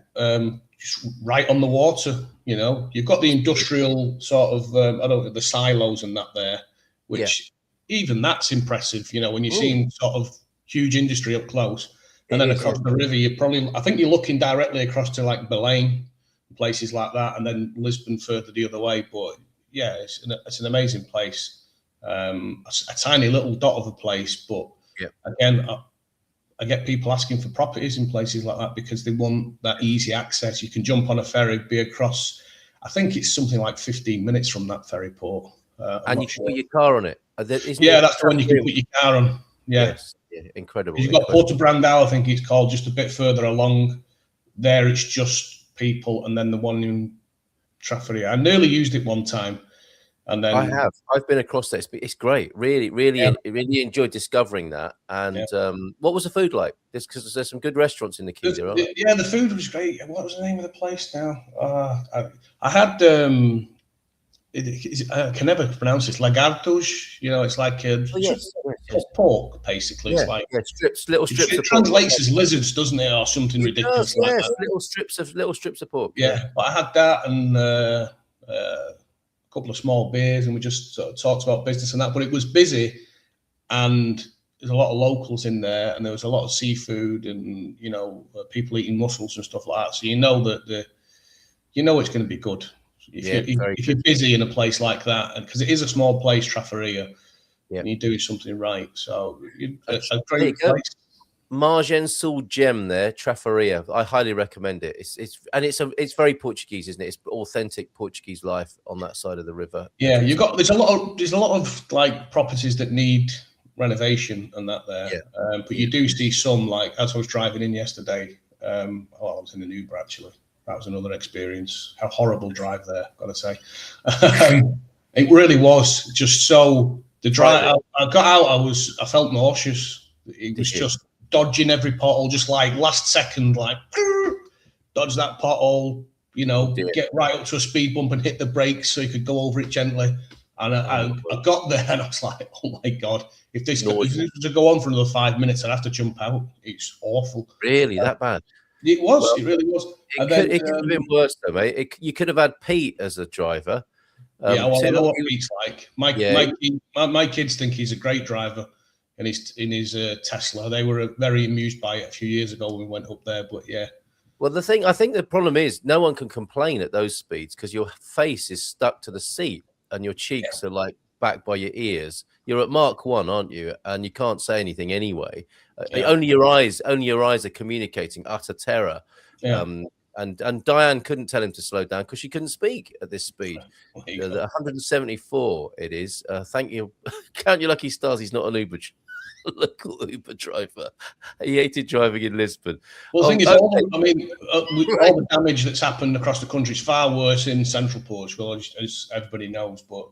just right on the water. You've got the industrial sort of I don't know, the silos and that there, which even that's impressive. When you're seeing sort of huge industry up close, and then across the river, I think you're looking directly across to like Belém, places like that, and then Lisbon further the other way. But yeah, it's an amazing place. A tiny little dot of a place, but again, I get people asking for properties in places like that because they want that easy access. You can jump on a ferry, be across. I think it's something like 15 minutes from that ferry port. And you can put your car on it. That's the one you can put your car on. Yeah. Yes. Yeah, incredible. You've got Porto Brandão, I think it's called, just a bit further along. There it's just people, and then the one in Traffaria. I nearly used it one time. And then I've been across this, but it's great. Really enjoyed discovering that. And what was the food like? Because there's some good restaurants in the Keys, right? Yeah, the food was great. What was the name of the place now? I had I can never pronounce it. Lagartos, it's like pork, basically. Yeah, it's like little strips. It translates as lizards, doesn't it, or something ridiculous? Like that. Little strips of pork. Yeah, but I had that and couple of small beers, and we just sort of talked about business and that. But it was busy, and there's a lot of locals in there, and there was a lot of seafood, and people eating mussels and stuff like that. So that it's going to be good if you're busy in a place like that, and because it is a small place, Traffaria, and you're doing something right. So a great place. Margem Sul Gem there, Traffaria. I highly recommend it. It's very Portuguese, isn't it? It's authentic Portuguese life on that side of the river. Yeah, there's a lot of like properties that need renovation and that there. Yeah. But you do see some, like as I was driving in yesterday. I was in an Uber actually. That was another experience. A horrible drive there, gotta say. It really was just so the drive. I got out. I felt nauseous. It was just dodging every pothole, just like last second, like dodge that pothole, get right up to a speed bump and hit the brakes so you could go over it gently. And I got there and I was like, oh my God, if this was to go on for another 5 minutes, I'd have to jump out. It's awful. Really, that bad? It was. It really was. It could have been worse though, mate. You could have had Pete as a driver. I know what Pete's like. My kids think he's a great driver. In his Tesla, they were very amused by it a few years ago when we went up there. But yeah, well, I think the problem is no one can complain at those speeds because your face is stuck to the seat and your cheeks are like back by your ears. You're at Mark 1, aren't you? And you can't say anything anyway. Only your eyes are communicating utter terror. Yeah. And Diane couldn't tell him to slow down because she couldn't speak at this speed. 174 it is. Thank you. Count your lucky stars. He's not an local Uber driver. He hated driving in Lisbon. Well, the thing is, all the damage that's happened across the country is far worse in central Portugal, as everybody knows. But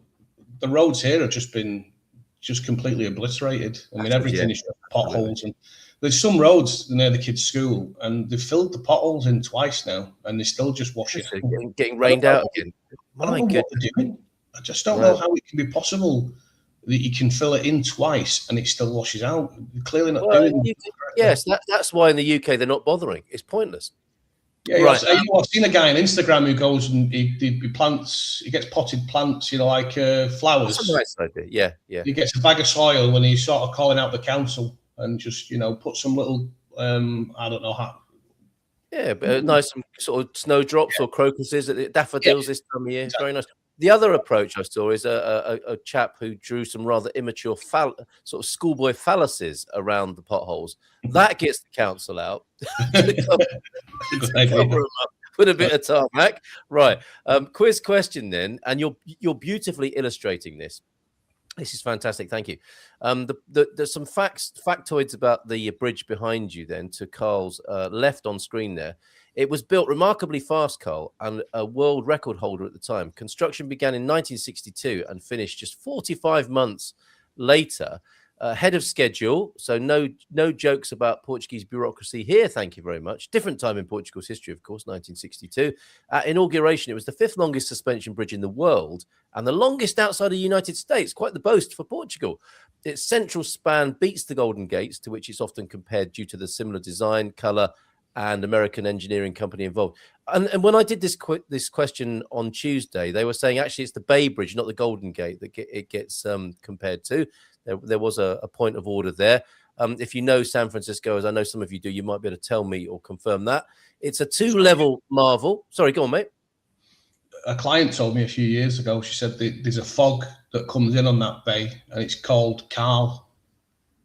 the roads here have just been completely obliterated. I mean, everything is just potholes. And there's some roads near the kids' school, and they've filled the potholes in twice now, and they still just wash it. Getting rained out again. My goodness. I just don't know how it can be possible that you can fill it in twice and it still washes out. You're clearly not doing it. Yes, that's why in the UK they're not bothering. It's pointless. Yeah, right. I've seen a guy on Instagram who goes and he plants, he gets potted plants, like flowers. That's a nice idea. Yeah. He gets a bag of soil when he's sort of calling out the council and just, put some little, I don't know how. Yeah, but nice sort of snowdrops or crocuses, daffodils this time of year. It's very nice. The other approach I saw is a chap who drew some rather immature sort of schoolboy phalluses around the potholes. That gets the council out to cover them up with a bit of tarmac. Right. Quiz question then, and you're beautifully illustrating this. This is fantastic. Thank you. There's some factoids about the bridge behind you then to Carl's left on screen there. It was built remarkably fast, Carl, and a world record holder at the time. Construction began in 1962 and finished just 45 months later. Ahead of schedule, so no jokes about Portuguese bureaucracy here. Thank you very much. Different time in Portugal's history, of course, 1962. At inauguration, it was the 5th longest suspension bridge in the world and the longest outside of the United States. Quite the boast for Portugal. Its central span beats the Golden Gates, to which it's often compared due to the similar design, color, and American engineering company involved. And when I did this question on Tuesday, they were saying actually it's the Bay Bridge, not the Golden Gate, that it gets compared to. There was a point of order there. If you know San Francisco, as I know some of you do, you might be able to tell me or confirm that. It's a 2-level marvel. Sorry, go on, mate. A client told me a few years ago, she said there's a fog that comes in on that bay, and it's called Carl.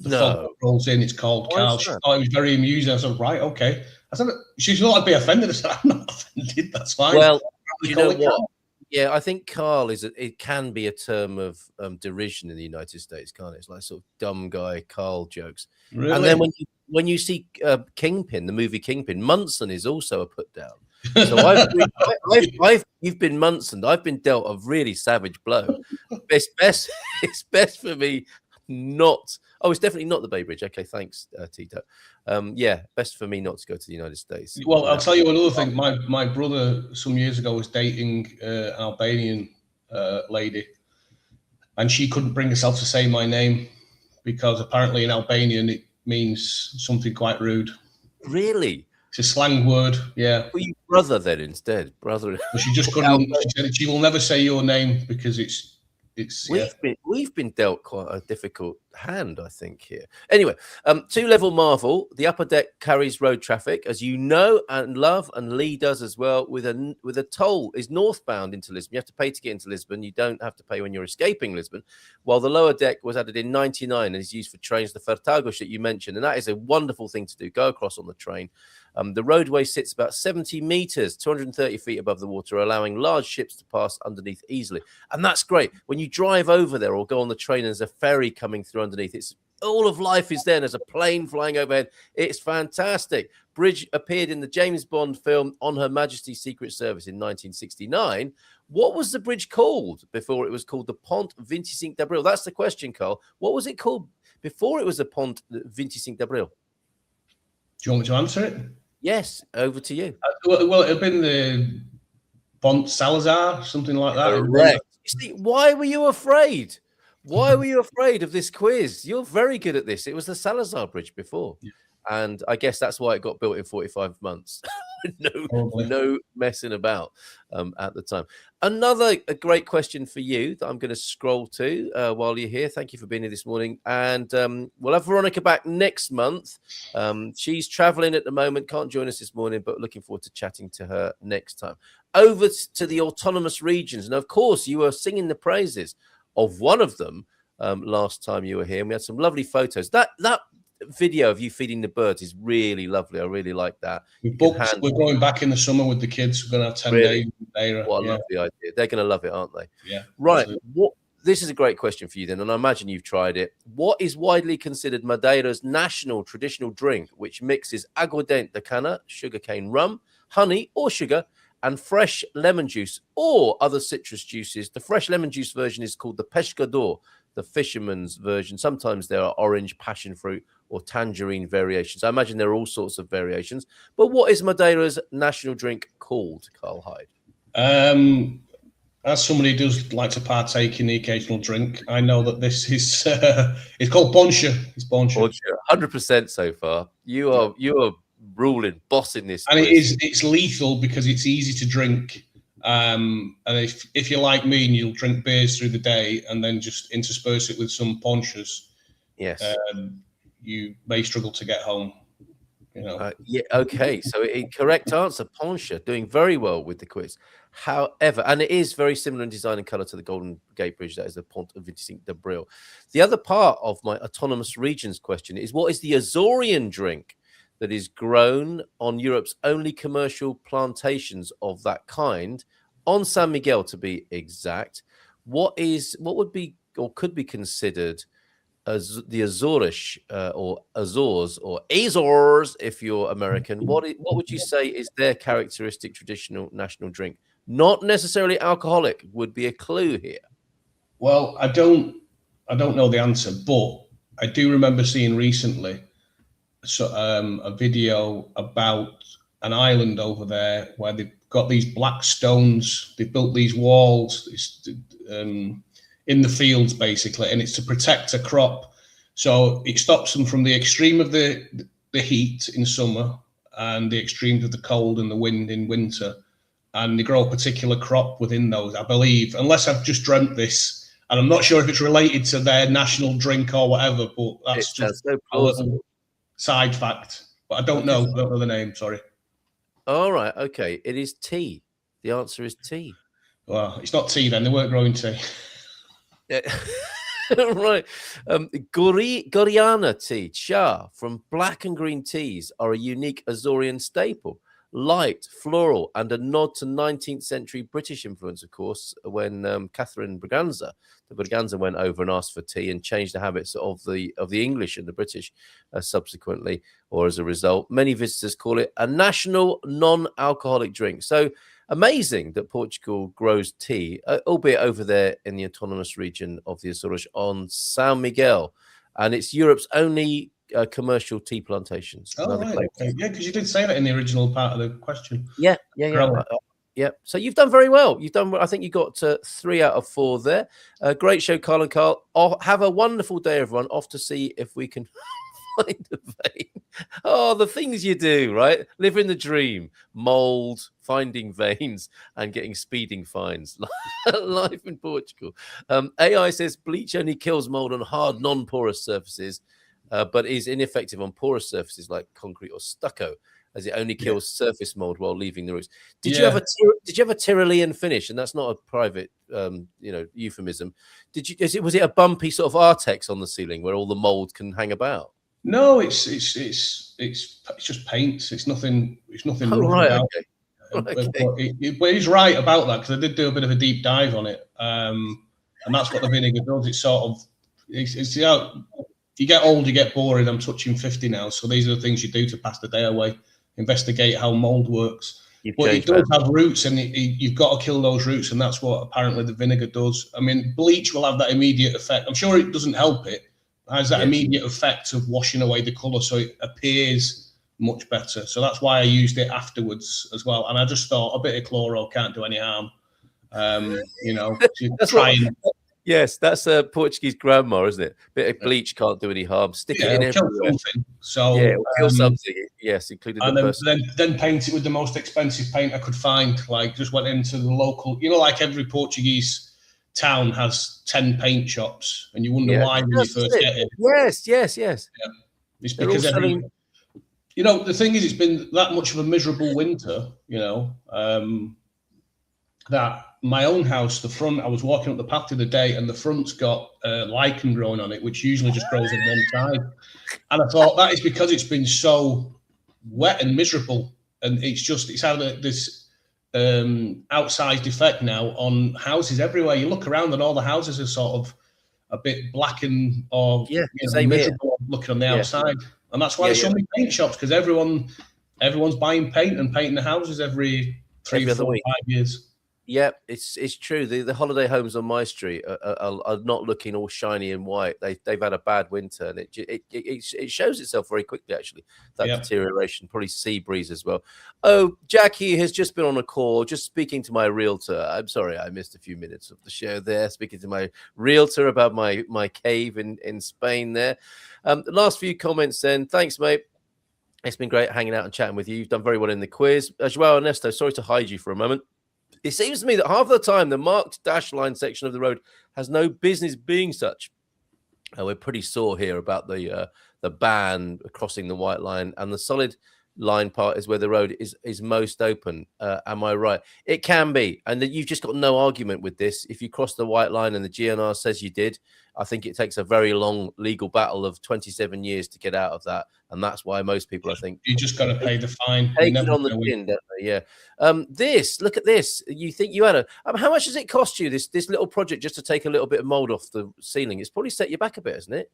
The fog that rolls in, it's called Carl. She thought it was very amusing. I said, right, okay. I said, she's not to be offended. I said, I'm not offended. That's fine. Well, you know what? Carl. Yeah, I think Carl it can be a term of derision in the United States, can't it? It's like sort of dumb guy Carl jokes. Really? And then when you see Kingpin, the movie Kingpin, Munson is also a put down. So you've been Munson. I've been dealt a really savage blow. It's best for me not. Oh, it's definitely not the Bay Bridge. Okay, thanks, Tito. Yeah, best for me not to go to the United States. Well, I'll tell you another thing. My brother some years ago was dating an Albanian lady, and she couldn't bring herself to say my name because apparently in Albanian it means something quite rude. Really? It's a slang word, yeah. Well, you brother then instead, brother. But she just couldn't. She said she will never say your name because it's. We've been dealt quite a difficult hand, I think, here. Anyway, 2-level marvel. The upper deck carries road traffic, as you know and love, and Lee does as well. With a toll is northbound into Lisbon. You have to pay to get into Lisbon. You don't have to pay when you're escaping Lisbon. While the lower deck was added in '99 and is used for trains, the Fertagos that you mentioned, and that is a wonderful thing to do. Go across on the train. The roadway sits about 70 meters, 230 feet above the water, allowing large ships to pass underneath easily. And that's great. When you drive over there or go on the train, there's a ferry coming through underneath. It's all of life is there. There's a plane flying overhead. It's fantastic. Bridge appeared in the James Bond film On Her Majesty's Secret Service in 1969. What was the bridge called before it was called the Pont 25 de Abril? That's the question, Carl. What was it called before it was the Pont 25 de Abril? Do you want me to answer it? Yes, over to you. Well, it'd been the Pont Salazar, something like that. Correct. You see, why were you afraid? Why were you afraid of this quiz? You're very good at this. It was the Salazar Bridge before. Yeah. And I guess that's why it got built in 45 months. No messing about at the time. A great question for you that I'm going to scroll to while you're here. Thank you for being here this morning. And we'll have Veronica back next month. She's traveling at the moment, can't join us this morning, but looking forward to chatting to her next time. Over to the autonomous regions. And of course, you were singing the praises of one of them last time you were here. And we had some lovely photos. That video of you feeding the birds is really lovely. I really like that. We're going back in the summer with the kids. We're going to have 10 days. What a lovely idea. They're going to love it, aren't they? Yeah. Right. This is a great question for you then, and I imagine you've tried it. What is widely considered Madeira's national traditional drink, which mixes aguardente de cana, sugarcane rum, honey or sugar, and fresh lemon juice or other citrus juices? The fresh lemon juice version is called the pescador, the fisherman's version. Sometimes there are orange, passion fruit, or tangerine variations. I imagine there are all sorts of variations. But what is Madeira's national drink called, Carl Hyde? As somebody who does like to partake in the occasional drink, I know that this is it's called poncha. It's poncha. 100% so far. You are ruling, bossing this. And it's lethal because it's easy to drink. And if you're like me and you'll drink beers through the day and then just intersperse it with some ponchas, yes, you may struggle to get home. Yeah. Okay. So correct answer, poncha. Doing very well with the quiz. However, and it is very similar in design and color to the Golden Gate Bridge. That is the Pont 25 de Abril. The other part of my autonomous regions question is, what is the Azorian drink that is grown on Europe's only commercial plantations of that kind, on San Miguel to be exact? What would be or could be considered as the Azores or Azores or Azores if you're American? What would you say is their characteristic traditional national drink? Not necessarily alcoholic would be a clue here. Well, I don't know the answer, but I do remember seeing recently a video about an island over there where they've got these black stones. They've built these walls in the fields, basically, and it's to protect a crop. So it stops them from the extreme of the heat in summer and the extremes of the cold and the wind in winter. And they grow a particular crop within those, I believe, unless I've just dreamt this. And I'm not sure if it's related to their national drink or whatever, but that's just a little side fact. But I don't know the name, sorry. All right, okay. It is tea. The answer is tea. Well, it's not tea then. They weren't growing tea. Yeah. Right. Goriana tea, cha, from black and green teas are a unique Azorian staple. Light, floral, and a nod to 19th century British influence, of course, when Catherine Braganza went over and asked for tea and changed the habits of the English and the British subsequently, or as a result. Many visitors call it a national non-alcoholic drink. So amazing that Portugal grows tea, albeit over there in the autonomous region of the Azores on São Miguel. And it's Europe's only commercial tea plantations. Oh, right. Okay. Yeah, because you did say that in the original part of the question. Yeah. So you've done very well. I think you got 3 out of 4 there. Great show, Carl and Carl. Have a wonderful day, everyone. Off to see if we can find a vein. Oh, the things you do, right? Living the dream, mold, finding veins, and getting speeding fines. Life in Portugal. AI says bleach only kills mold on hard, non-porous surfaces, but is ineffective on porous surfaces like concrete or stucco, as it only kills surface mold while leaving the roots. Did you have a Tyrolean finish? And that's not a private, euphemism. Was it a bumpy sort of Artex on the ceiling where all the mold can hang about? No, it's just paint. It's nothing. Oh, right. About. Okay. But he's right about that, because I did do a bit of a deep dive on it, and that's what the vinegar does. It's sort of you get old, you get boring. I'm touching 50 now, so these are the things you do to pass the day away. Investigate how mold works. But it does have roots, and you've got to kill those roots, and that's what apparently the vinegar does. I mean, bleach will have that immediate effect. I'm sure it doesn't help it. It has that immediate effect of washing away the colour, so it appears much better. So that's why I used it afterwards as well. And I just thought a bit of chloro can't do any harm. That's trying. Yes, that's a Portuguese grandma, isn't it? Bit of bleach can't do any harm. Stick it in everywhere. So it'll kill something. Yes, including the person. Then paint it with the most expensive paint I could find. Like, just went into the local. Like every Portuguese town has 10 paint shops, and you wonder why when you first get it. Yes. Yeah. It's because the thing is, it's been that much of a miserable winter. That my own house, the front, I was walking up the path the other day, and the front's got lichen growing on it, which usually just grows on one side. And I thought that is because it's been so wet and miserable, and it's had this outsized effect now on houses everywhere. You look around, and all the houses are sort of a bit blackened or miserable looking on the outside. And that's why there's so many paint shops, because everyone's buying paint and painting the houses every 3, 4, 5 years. Yeah, it's true. The holiday homes on my street are not looking all shiny and white. They've had a bad winter, and it shows itself very quickly, actually, that deterioration. Probably sea breeze as well. Oh, Jackie has just been on a call, just speaking to my realtor. I'm sorry, I missed a few minutes of the show there, speaking to my realtor about my cave in Spain there. The last few comments then. Thanks, mate. It's been great hanging out and chatting with you. You've done very well in the quiz. Joao Ernesto, sorry to hide you for a moment. It seems to me that half the time the marked dash line section of the road has no business being such. We're pretty sore here about the ban crossing the white line, and the solid line part is where the road is most open. Am I right? It can be, and you've just got no argument with this. If you cross the white line and the GNR says you did, I think it takes a very long legal battle of 27 years to get out of that, and that's why most people, I think, you just got to pay the fine. Take it on the chin, don't they? Yeah. Look at this. You think you had how much does it cost you this little project just to take a little bit of mold off the ceiling? It's probably set you back a bit, hasn't it?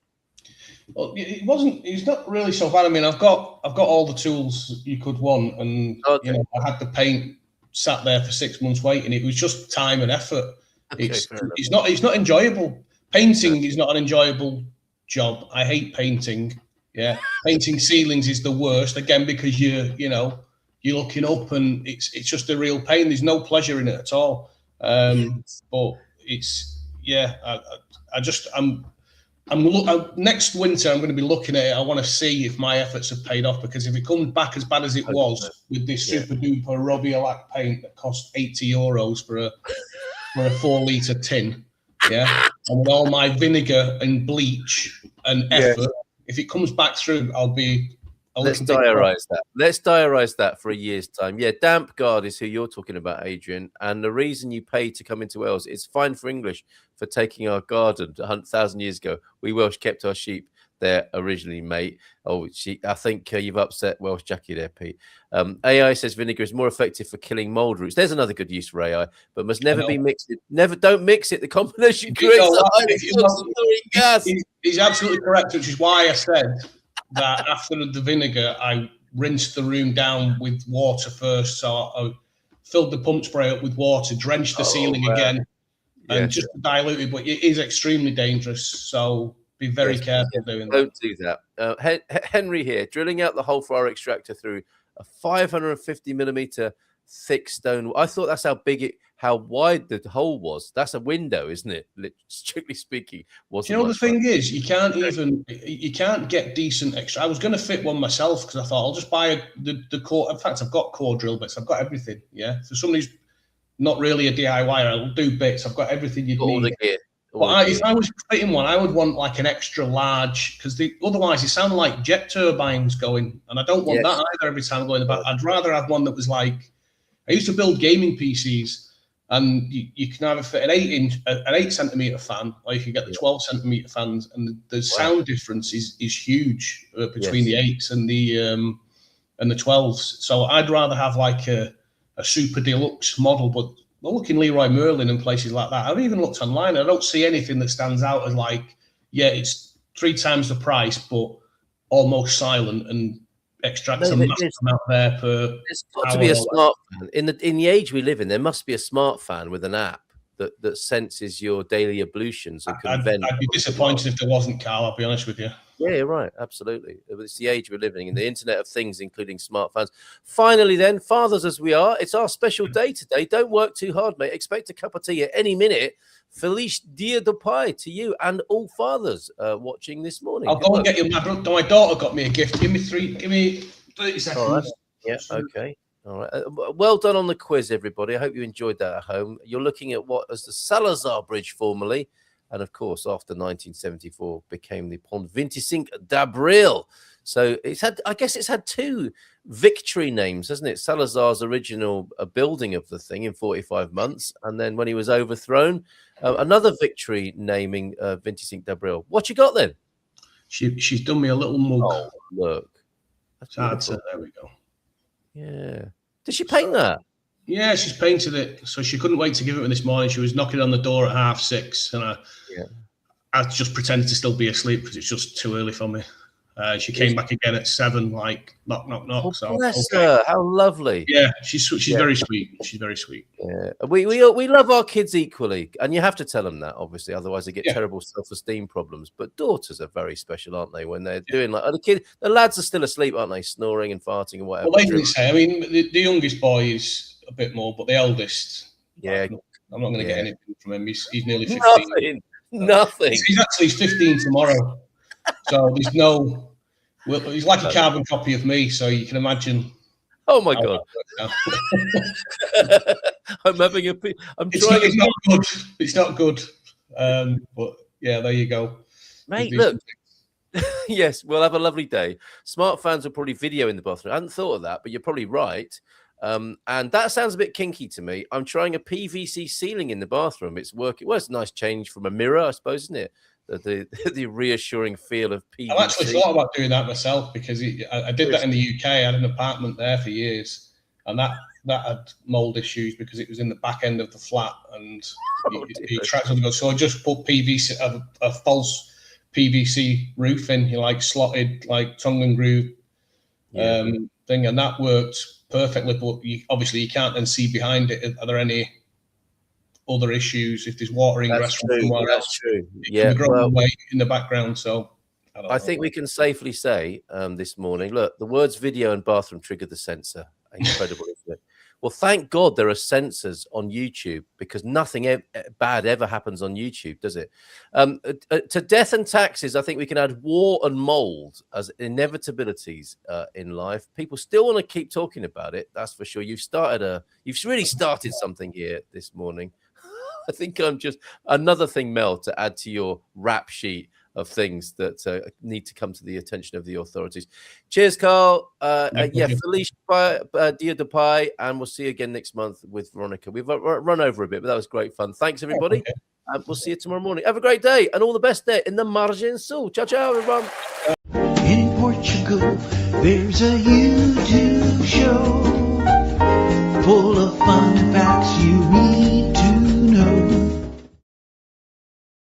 Well, it's not really so bad. I mean, I've got all the tools you could want, and I had the paint sat there for 6 months waiting. It was just time and effort. It's not enjoyable. Painting is not an enjoyable job. I hate painting. Yeah, painting ceilings is the worst. Again, because you're looking up and it's just a real pain. There's no pleasure in it at all. But it's next winter I'm going to be looking at it. I want to see if my efforts have paid off, because if it comes back as bad as it was with this super duper Robiolac paint that cost €80 for a 4-litre tin, and with all my vinegar and bleach and effort, if it comes back through, I'll be. Let's diarise that. Let's diarise that for a year's time. Yeah, Damp Guard is who you're talking about, Adrian. And the reason you pay to come into Wales is fine for English for taking our garden 100,000 years ago. We Welsh kept our sheep there originally, mate. I think you've upset Welsh Jackie there, Pete. AI says vinegar is more effective for killing mold roots. There's another good use for AI, but must never be mixed. Don't mix it. The combination creates gas. He's absolutely correct, which is why I said that after the vinegar, I rinsed the room down with water first. So I filled the pump spray up with water, drenched the ceiling again, and just diluted. But it is extremely dangerous. So be very careful doing that. Don't do that. Henry here, drilling out the hole for our extractor through a 550 millimeter thick stone. I thought that's how wide the hole was. That's a window, isn't it? Strictly speaking, the thing is, you can't get decent extra. I was going to fit one myself because I thought I'll just buy the core. In fact, I've got core drill bits. I've got everything. Yeah, for somebody who's not really a DIYer, I'll do bits. I've got everything you'd need. But if I was fitting one, I would want like an extra large, because otherwise they sound like jet turbines going, and I don't want that either every time I'm going about. I'd rather have one that was like, I used to build gaming PCs, and you can either fit an 8 centimeter fan, or you can get the 12 centimeter fans, and the sound difference is huge between the 8s and the 12s. So I'd rather have like a super deluxe model, but I look in Leroy Merlin and places like that. I've even looked online. I don't see anything that stands out as like, it's 3 times the price, but almost silent and extracts a massive amount there per. There's got to be a smart fan. In the age we live in, there must be a smart fan with an app that senses your daily ablutions and can vent. I'd be disappointed if there wasn't, Carl. I'll be honest with you. Yeah, you're right. Absolutely. It's the age we're living in, the Internet of Things, including smart fans. Finally, then, fathers as we are, it's our special day today. Don't work too hard, mate. Expect a cup of tea at any minute. Feliz Dia do Pai to you and all fathers watching this morning. I'll go and get you. My daughter got me a gift. Give me 30 seconds. All right. Yeah, okay. All right. Well done on the quiz, everybody. I hope you enjoyed that at home. You're looking at what was the Salazar Bridge formerly, and of course, after 1974, became the Pont 25 d'Abril. So it's had 2 victory names, hasn't it? Salazar's original building of the thing in 45 months, and then when he was overthrown, another victory naming 25 d'Abril. What you got then? She's done me a little mug. Oh, look. There we go. Yeah. Did she paint that? Yeah, she's painted it. So she couldn't wait to give it me this morning. She was knocking on the door at 6:30, and I just pretended to still be asleep because it's just too early for me. She came back again at 7, like knock, knock, knock. Oh, bless her. How lovely. Yeah, she's very sweet. She's very sweet. Yeah, we love our kids equally, and you have to tell them that, obviously, otherwise they get terrible self-esteem problems. But daughters are very special, aren't they? When they're doing like the lads are still asleep, aren't they? Snoring and farting and whatever. Well, they didn't say. I mean, the youngest boy is a bit more, but the eldest, I'm not going to get anything from him. He's nearly 15. Nothing. He's 15 tomorrow. So there's no. Well, he's like a carbon copy of me, so you can imagine. Oh my God! I'm having a. It's not good. It's not good. But yeah, there you go, mate. Look. Yes, we'll have a lovely day. Smart fans will probably video in the bathroom. I hadn't thought of that, but you're probably right. And that sounds a bit kinky to me. I'm trying a PVC ceiling in the bathroom. It's working. Well, it's a nice change from a mirror, I suppose, isn't it? The reassuring feel of PVC. I've actually thought about doing that myself because I did that in the UK. I had an apartment there for years, and that had mold issues because it was in the back end of the flat, and it attracted to go. So I just put PVC, a false PVC roof in, like slotted, like tongue and groove thing, and that worked perfectly. But obviously you can't then see behind it. Are there any other issues if there's water ingress from somewhere else? True. It can be growing away in the background. So I think we can safely say this morning, look, the words video and bathroom triggered the censor. Incredible, isn't it? Well, thank God there are censors on YouTube, because nothing bad ever happens on YouTube, does it? To death and taxes, I think we can add war and mold as inevitabilities in life. People still want to keep talking about it, that's for sure. You've really started something here this morning. I think I'm just another thing, Mel, to add to your rap sheet of things that need to come to the attention of the authorities. Cheers, Carl. Felicia, Dia de Pai, and we'll see you again next month with Veronica. We've run over a bit, but that was great fun. Thanks, everybody. We'll see you tomorrow morning. Have a great day, and all the best there in the Margin Sul. Ciao, ciao, everyone. In Portugal, there's a YouTube show full of fun